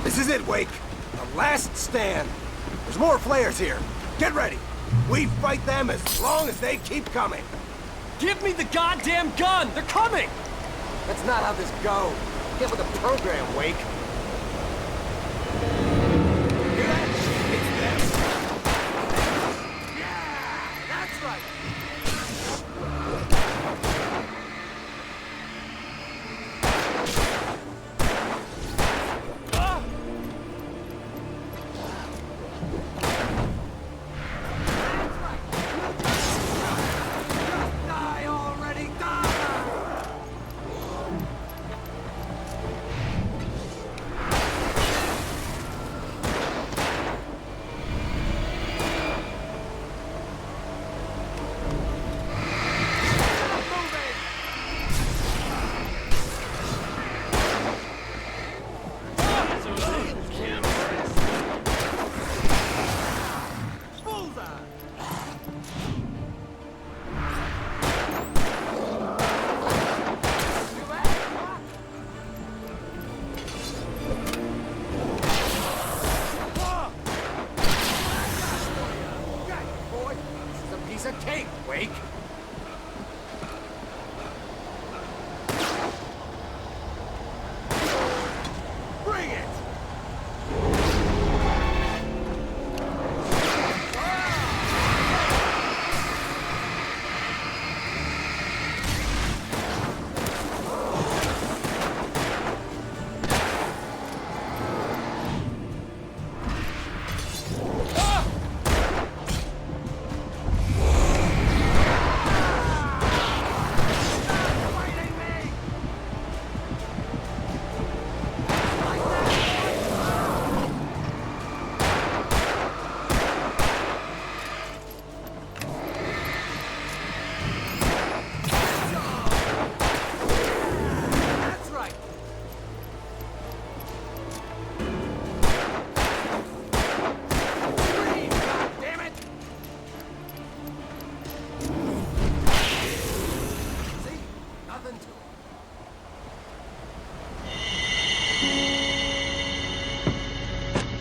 Speaker 20: This is it, Wake. The last stand. There's more flares here. Get ready. We fight them as long as they keep coming.
Speaker 1: Give me the goddamn gun! They're coming!
Speaker 20: That's not how this goes. Get with the program, Wake. Hear that? It's them. Yeah! That's right!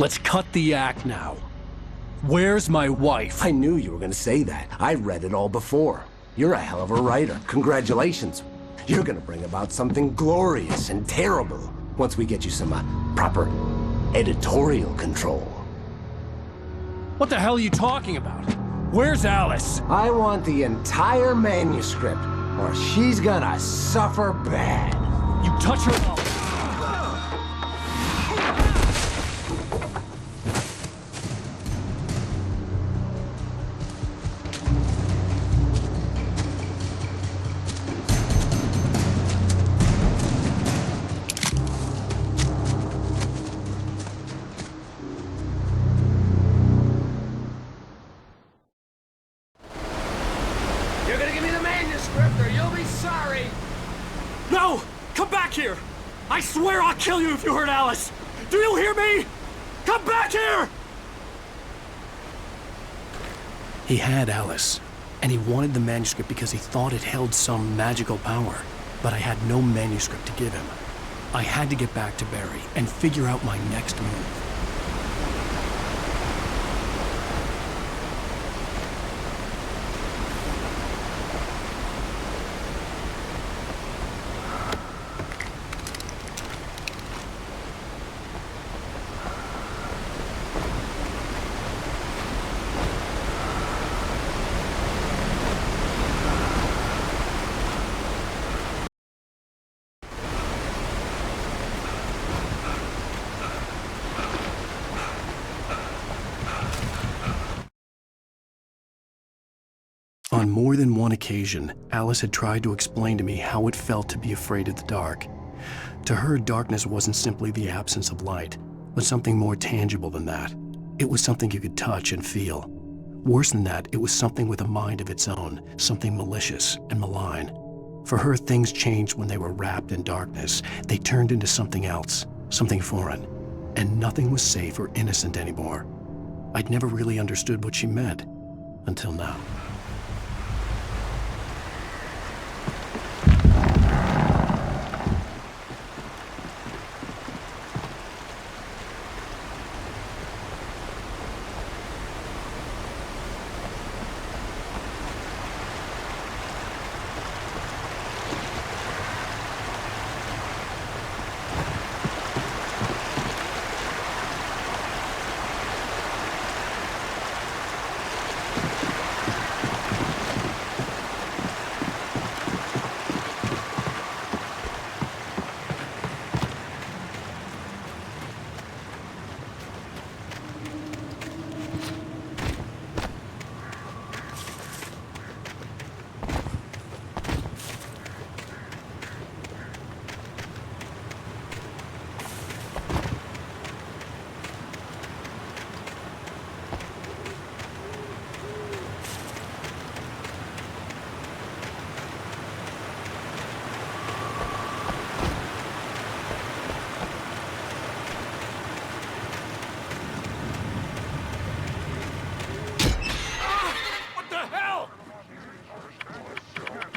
Speaker 1: Let's cut the act now. Where's my wife?
Speaker 3: I knew you were gonna say that. I read it all before. You're a hell of a writer. Congratulations. You're gonna bring about something glorious and terrible once we get you some proper editorial control.
Speaker 1: What the hell are you talking about? Where's Alice?
Speaker 3: I want the entire manuscript, or she's gonna suffer bad.
Speaker 1: You touch her... No! Come back here! I swear I'll kill you if you hurt Alice!
Speaker 20: Do you hear me? Come back here!
Speaker 1: He had Alice, and he wanted the manuscript because he thought it held some magical power. But I had no manuscript to give him. I had to get back to Barry and figure out my next move. On more than one occasion, Alice had tried to explain to me how it felt to be afraid of the dark. To her, darkness wasn't simply the absence of light, but something more tangible than that. It was something you could touch and feel. Worse than that, it was something with a mind of its own, something malicious and malign. For her, things changed when they were wrapped in darkness. They turned into something else, something foreign, and nothing was safe or innocent anymore. I'd never really understood what she meant, until now.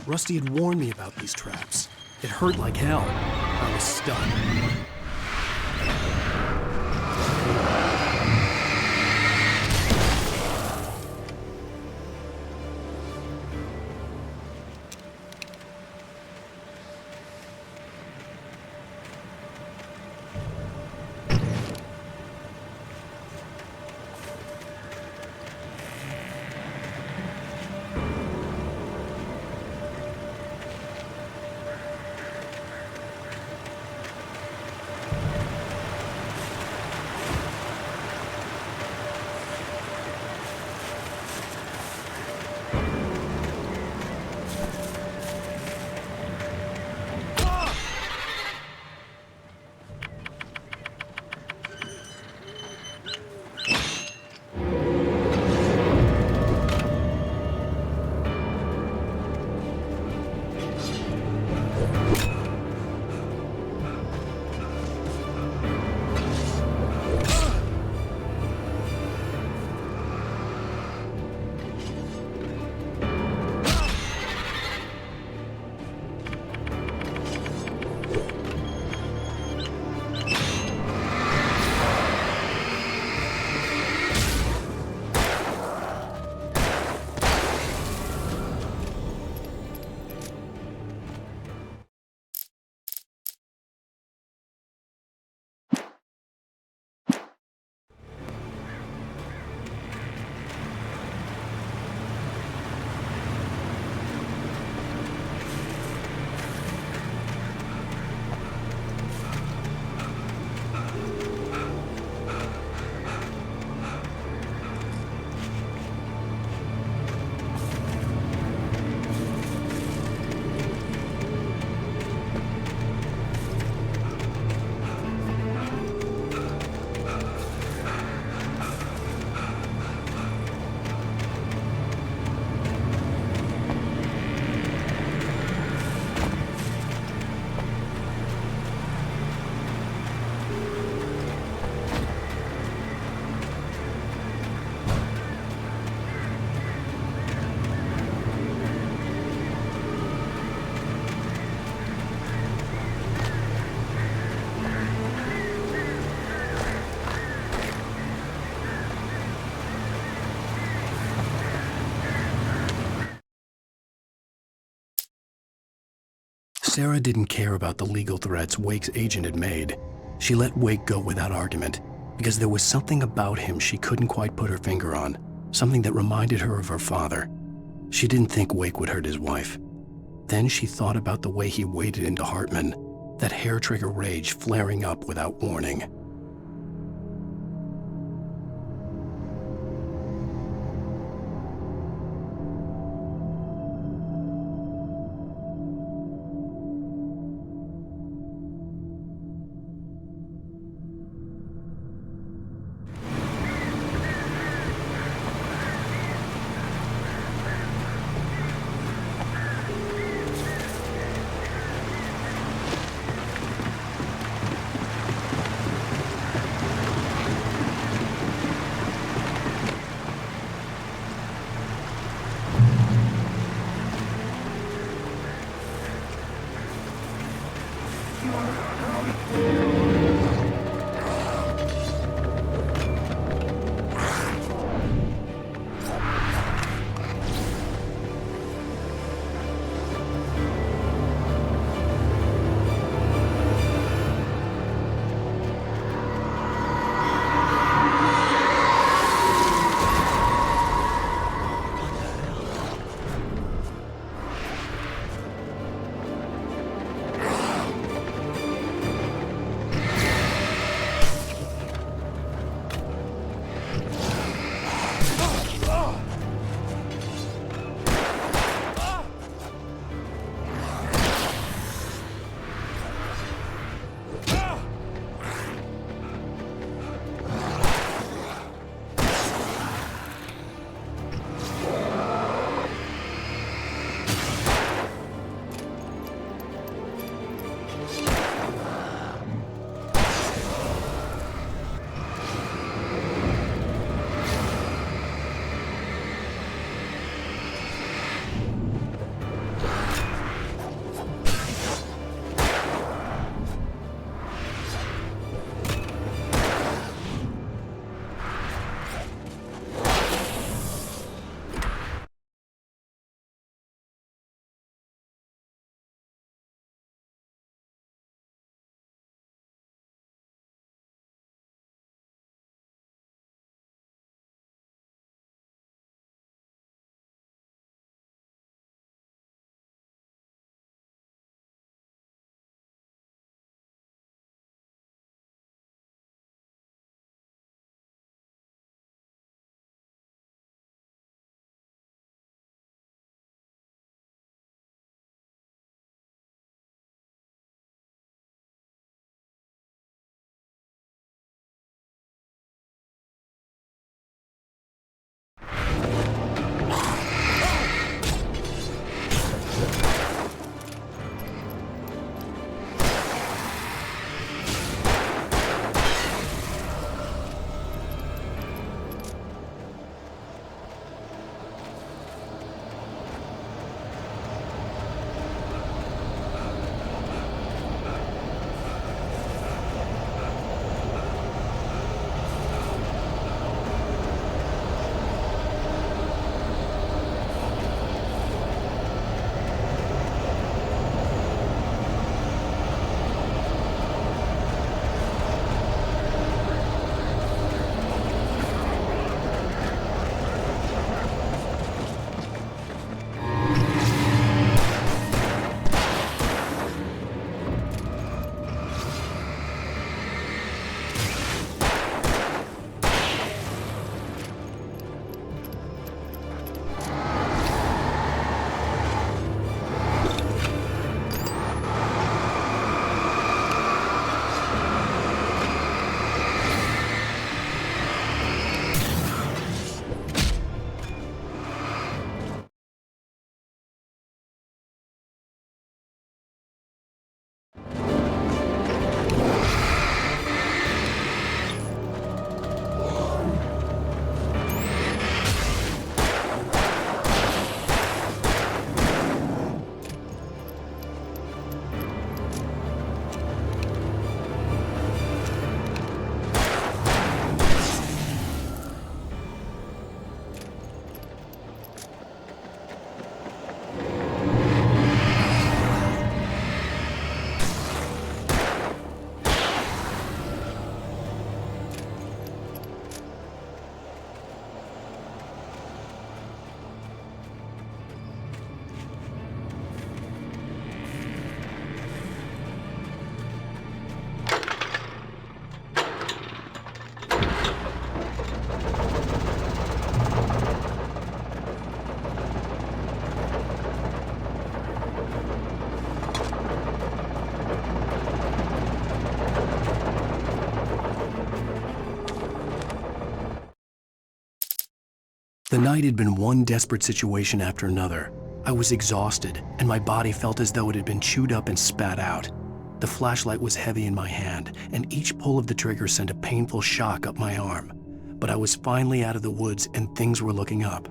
Speaker 1: Rusty had warned me about these traps. It hurt like hell. I was stuck. Sarah didn't care about the legal threats Wake's agent had made. She let Wake go without argument because there was something about him she couldn't quite put her finger on, something that reminded her of her father. She didn't think Wake would hurt his wife. Then she thought about the way he waded into Hartman, that hair-trigger rage flaring up without warning. The night had been one desperate situation after another. I was exhausted, and my body felt as though it had been chewed up and spat out. The flashlight was heavy in my hand, and each pull of the trigger sent a painful shock up my arm. But I was finally out of the woods, and things were looking up.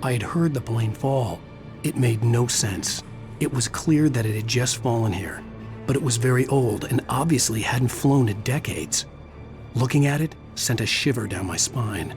Speaker 1: I had heard the plane fall. It made no sense. It was clear that it had just fallen here, but it was very old and obviously hadn't flown in decades. Looking at it sent a shiver down my spine.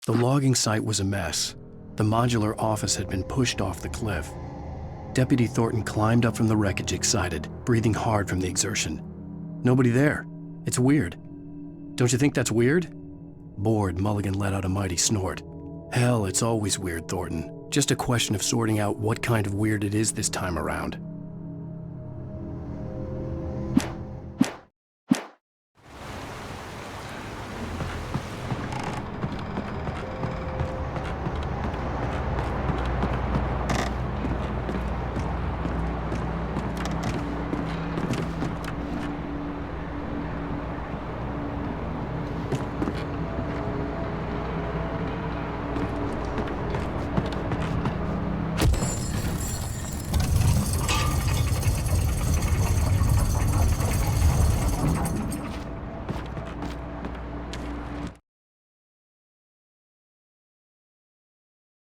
Speaker 1: The logging site was a mess. The modular office had been pushed off the cliff. Deputy Thornton climbed up from the wreckage excited, breathing hard from the exertion. Nobody there. It's weird. Don't you think that's weird? Bored, Mulligan let out a mighty snort. Hell, it's always weird, Thornton. Just a question of sorting out what kind of weird it is this time around.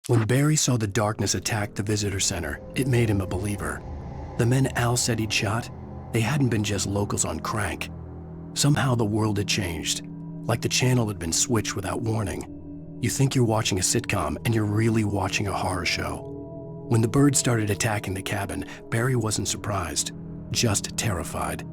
Speaker 1: When Barry saw the darkness attack the visitor center, it made him a believer. The men Al said he'd shot, they hadn't been just locals on crank. Somehow the world had changed, like the channel had been switched without warning. You think you're watching a sitcom, and you're really watching a horror show. When the birds started attacking the cabin, Barry wasn't surprised, just terrified.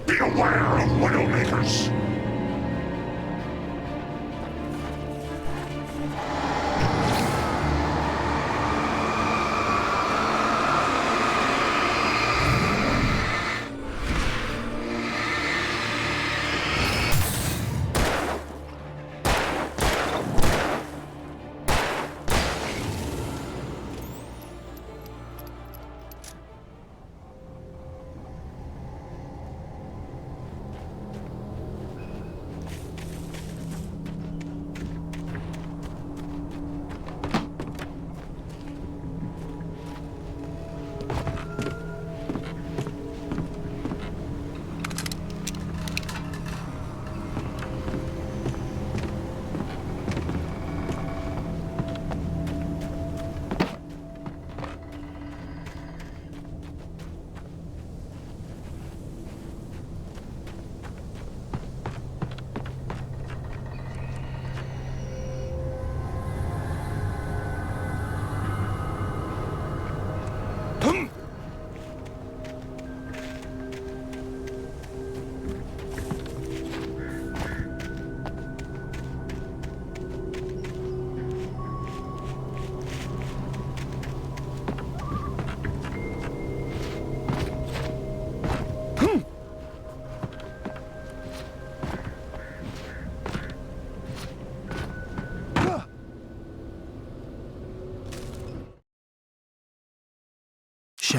Speaker 21: Beware of Widowmakers!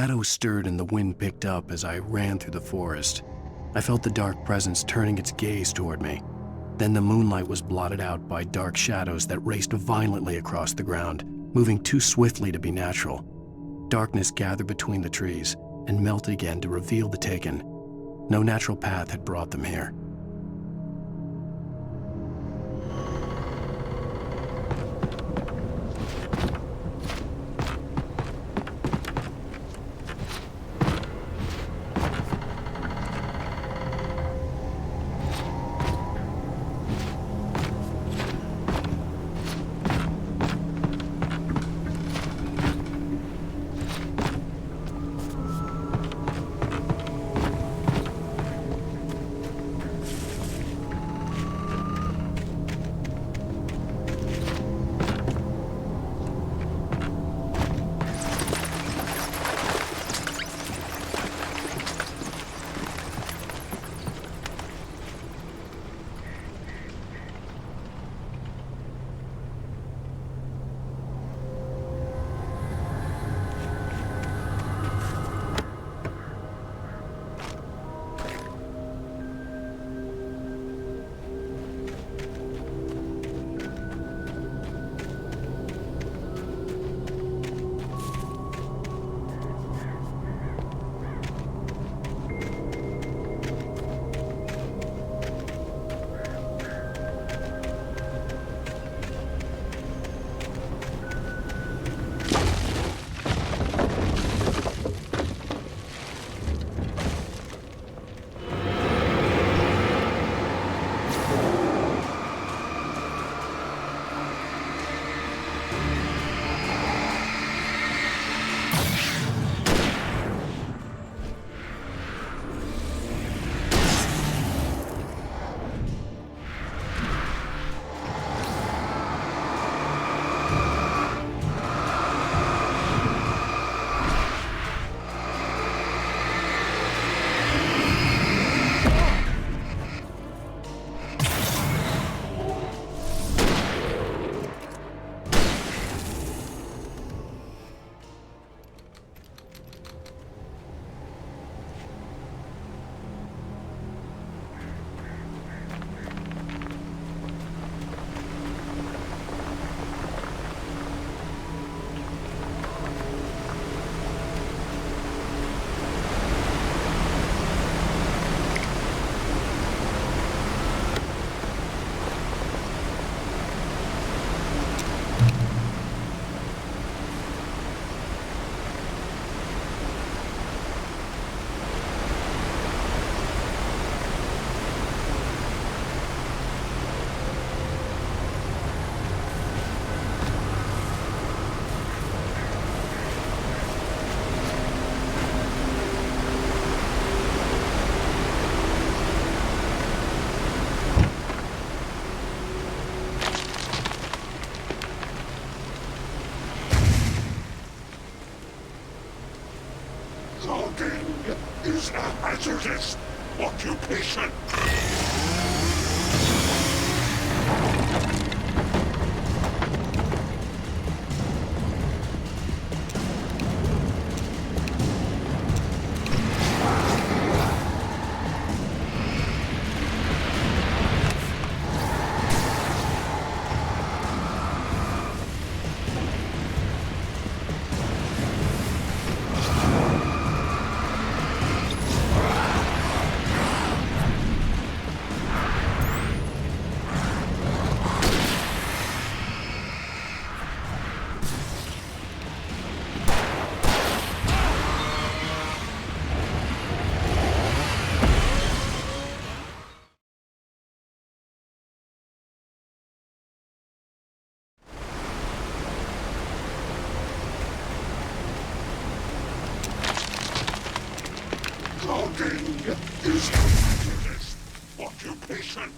Speaker 1: shadows stirred and the wind picked up as I ran through the forest. I felt the dark presence turning its gaze toward me. Then the moonlight was blotted out by dark shadows that raced violently across the ground, moving too swiftly to be natural. Darkness gathered between the trees and melted again to reveal the Taken. No natural path had brought them here.
Speaker 21: is a hazardous occupation. Logging is a hazardous occupation.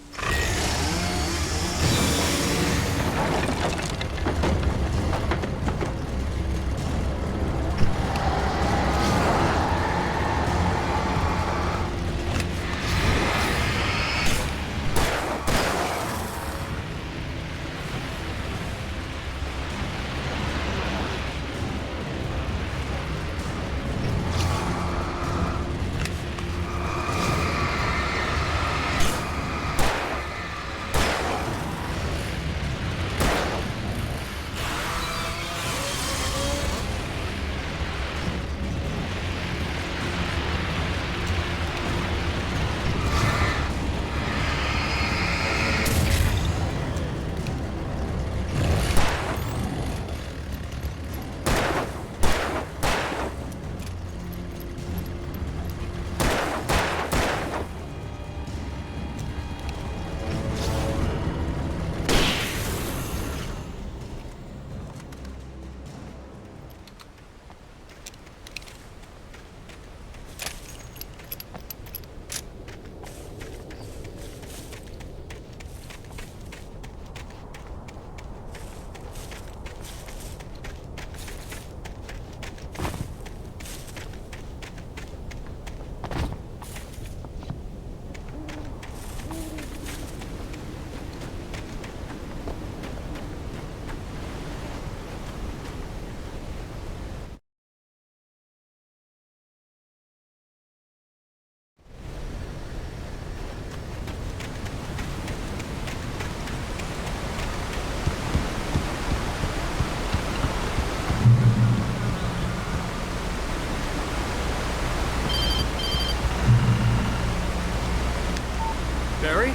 Speaker 1: Barry?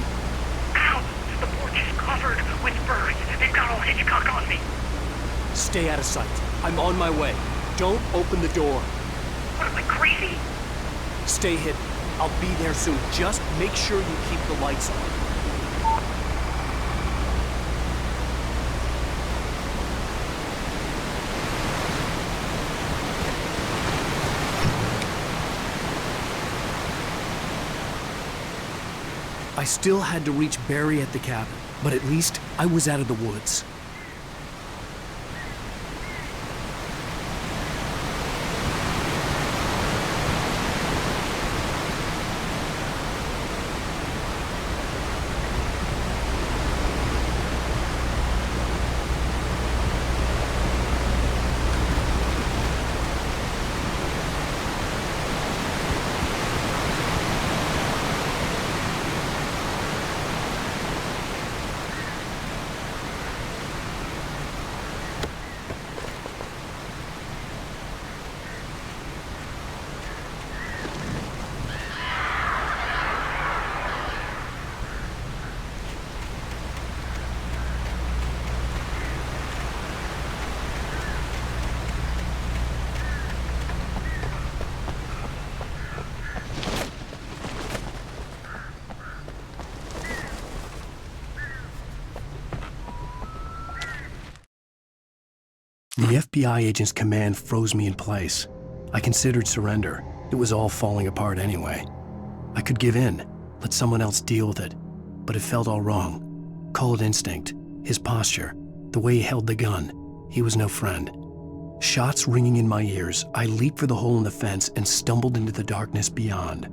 Speaker 9: Ow! The porch is covered with birds. They've got all Hitchcock on me.
Speaker 1: Stay out of sight. I'm on my way. Don't open the door.
Speaker 9: What, am I crazy?
Speaker 1: Stay hidden. I'll be there soon. Just make sure you keep the lights on. I still had to reach Barry at the cabin, but at least I was out of the woods. The FBI agent's command froze me in place. I considered surrender. It was all falling apart anyway. I could give in, let someone else deal with it, but it felt all wrong. Call it instinct, his posture, the way he held the gun. He was no friend. Shots ringing in my ears, I leaped for the hole in the fence and stumbled into the darkness beyond.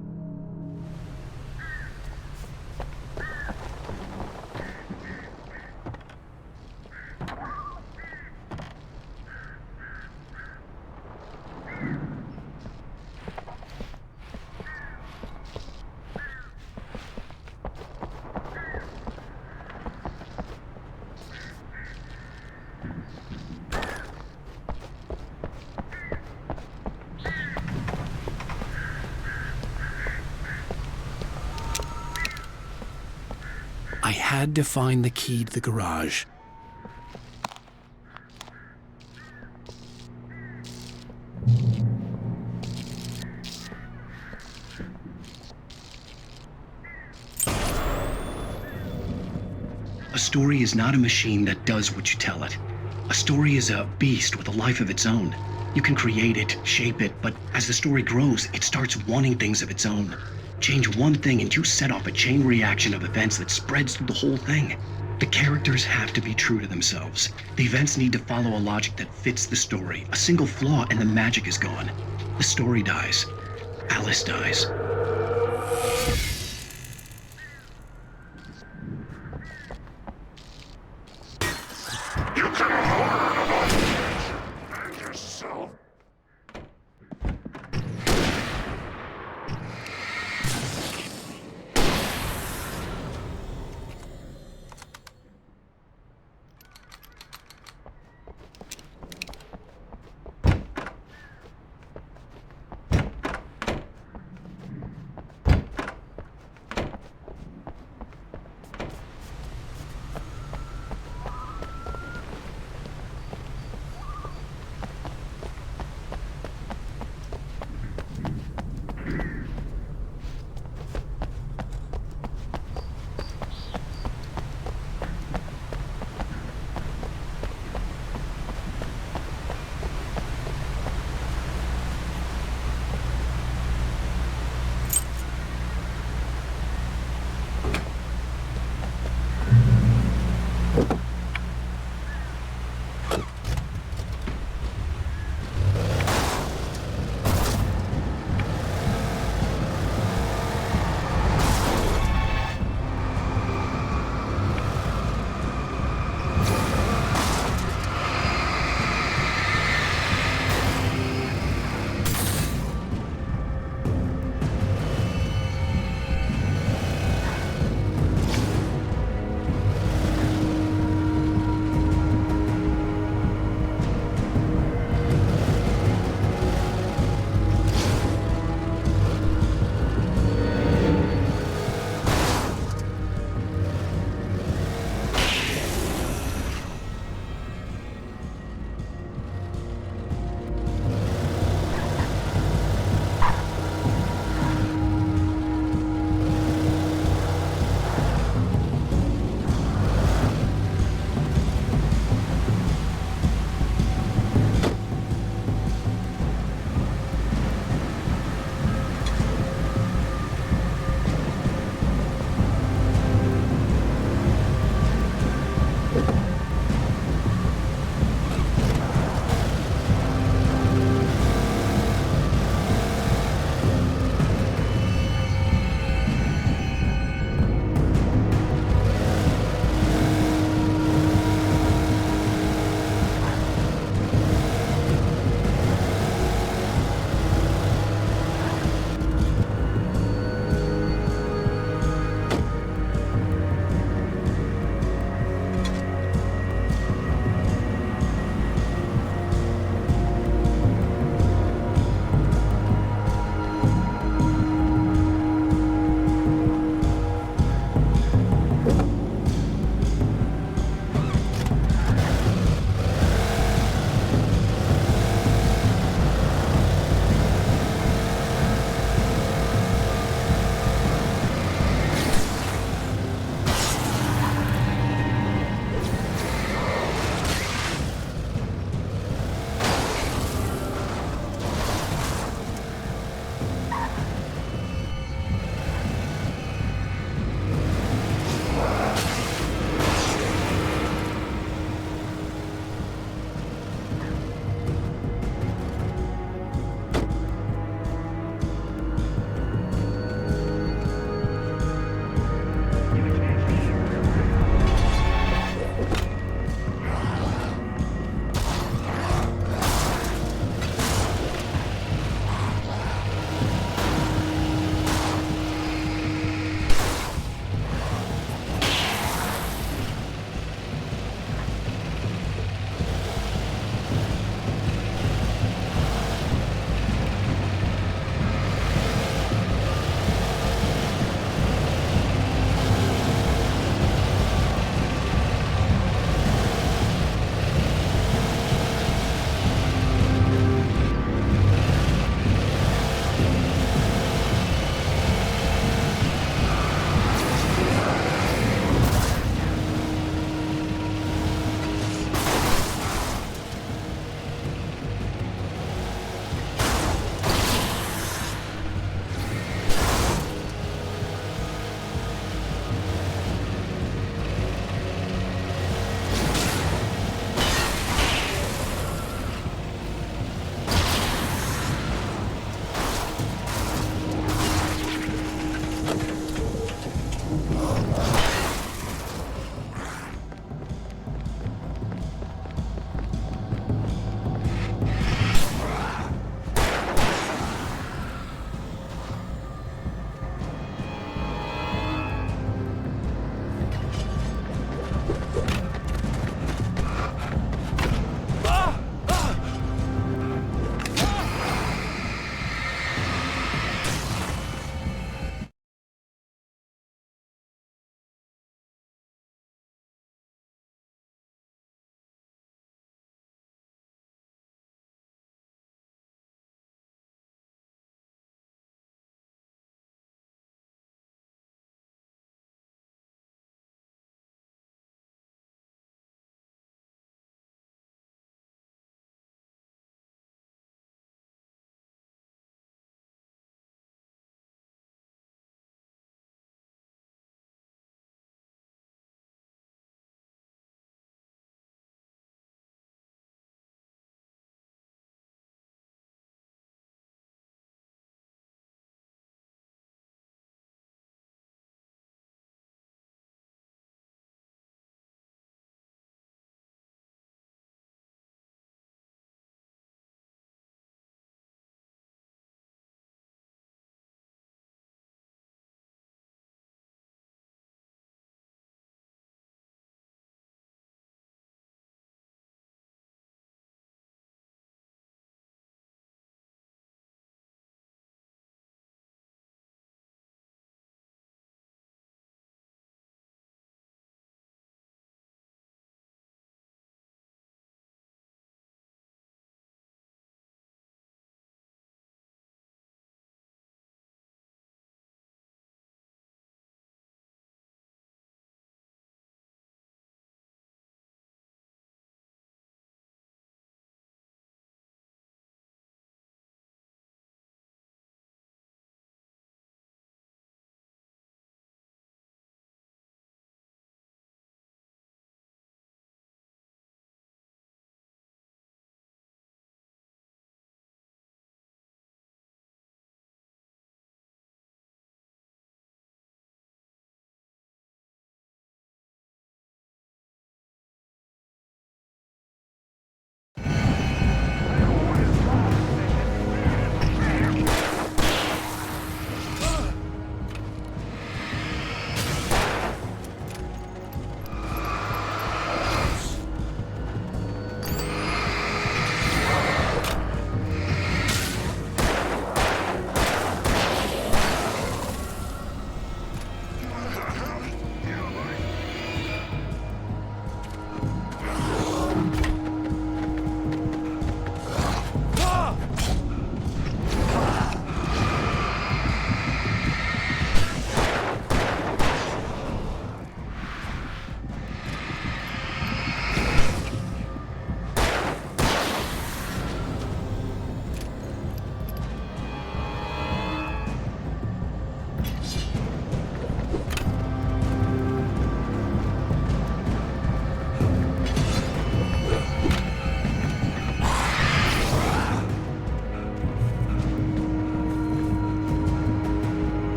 Speaker 1: I had to find the key to the garage. A story is not a machine that does what you tell it. A story is a beast with a life of its own. You can create it, shape it, but as the story grows, it starts wanting things of its own. Change one thing and you set off a chain reaction of events that spreads through the whole thing. The characters have to be true to themselves. The events need to follow a logic that fits the story. A single flaw and the magic is gone. The story dies. Alice dies.
Speaker 21: You can hold yourself.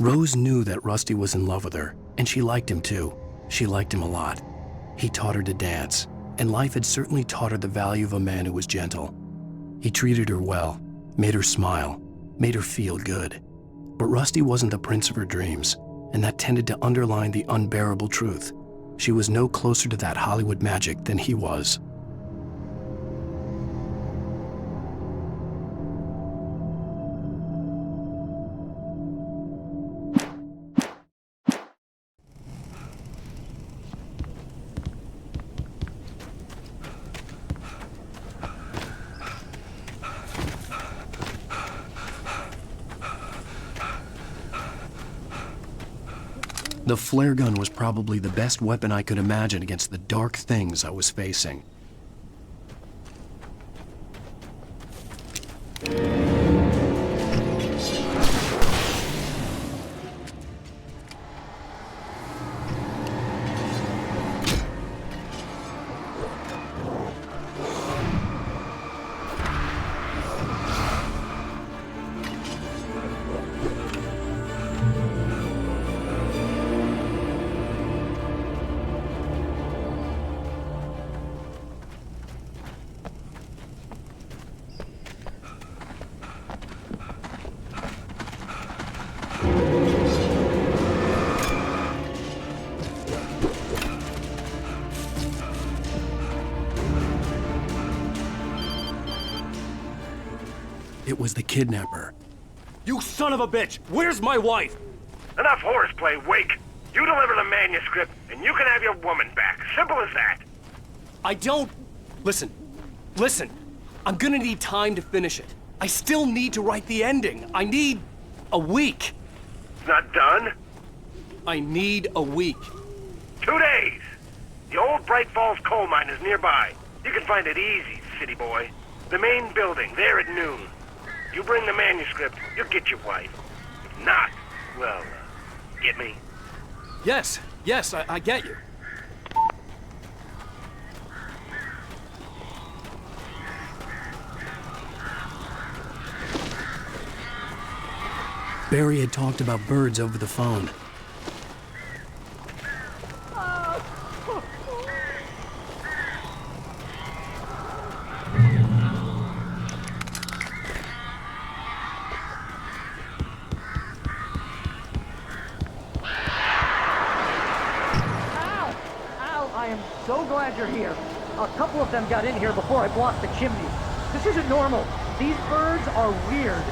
Speaker 1: Rose knew that Rusty was in love with her, and she liked him too. She liked him a lot. He taught her to dance, and life had certainly taught her the value of a man who was gentle. He treated her well, made her smile, made her feel good. But Rusty wasn't the prince of her dreams, and that tended to underline the unbearable truth. She was no closer to that Hollywood magic than he was. The flare gun was probably the best weapon I could imagine against the dark things I was facing. It was the kidnapper.
Speaker 6: You son of a bitch! Where's my wife?
Speaker 9: Enough horseplay, Wake. You deliver the manuscript, and you can have your woman back. Simple as that.
Speaker 6: I don't... Listen. I'm gonna need time to finish it. I still need to write the ending. I need a week.
Speaker 9: It's not done?
Speaker 6: I need a week.
Speaker 9: 2 days. The old Bright Falls coal mine is nearby. You can find it easy, city boy. The main building, there at noon. You bring the manuscript, you'll get your wife. If not, well, get me?
Speaker 6: Yes, I get you.
Speaker 1: Barry had talked about birds over the phone.
Speaker 13: So glad you're here. A couple of them got in here before I blocked the chimney. This isn't normal. These birds are weird.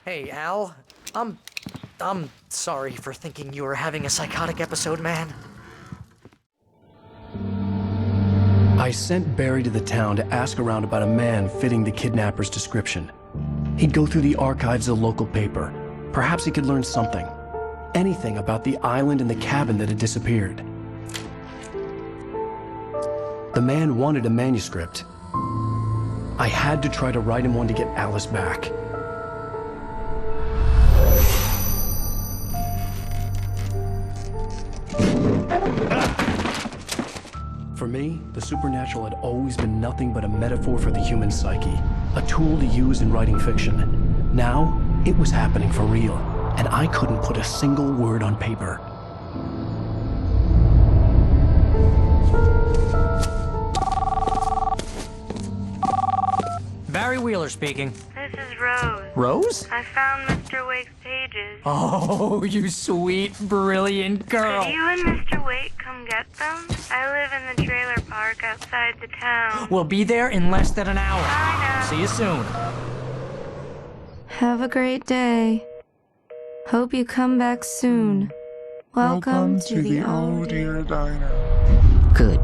Speaker 13: Hey, Al. I'm sorry for thinking you were having a psychotic episode, man.
Speaker 1: I sent Barry to the town to ask around about a man fitting the kidnapper's description. He'd go through the archives of the local paper. Perhaps he could learn something. Anything about the island and the cabin that had disappeared. The man wanted a manuscript. I had to try to write him one to get Alice back. For me, the supernatural had always been nothing but a metaphor for the human psyche, a tool to use in writing fiction. Now, it was happening for real, and I couldn't put a single word on paper.
Speaker 13: Barry Wheeler speaking.
Speaker 8: This is Rose.
Speaker 13: Rose?
Speaker 8: I found Mr. Wake's pages.
Speaker 13: Oh, you sweet, brilliant girl.
Speaker 8: Could you and Mr. Wake come get them? I live in the trailer park outside the town.
Speaker 13: We'll be there in less than an hour.
Speaker 8: I know.
Speaker 13: See you soon.
Speaker 14: Have a great day. Hope you come back soon. Welcome to the old
Speaker 22: dear diner.
Speaker 13: Good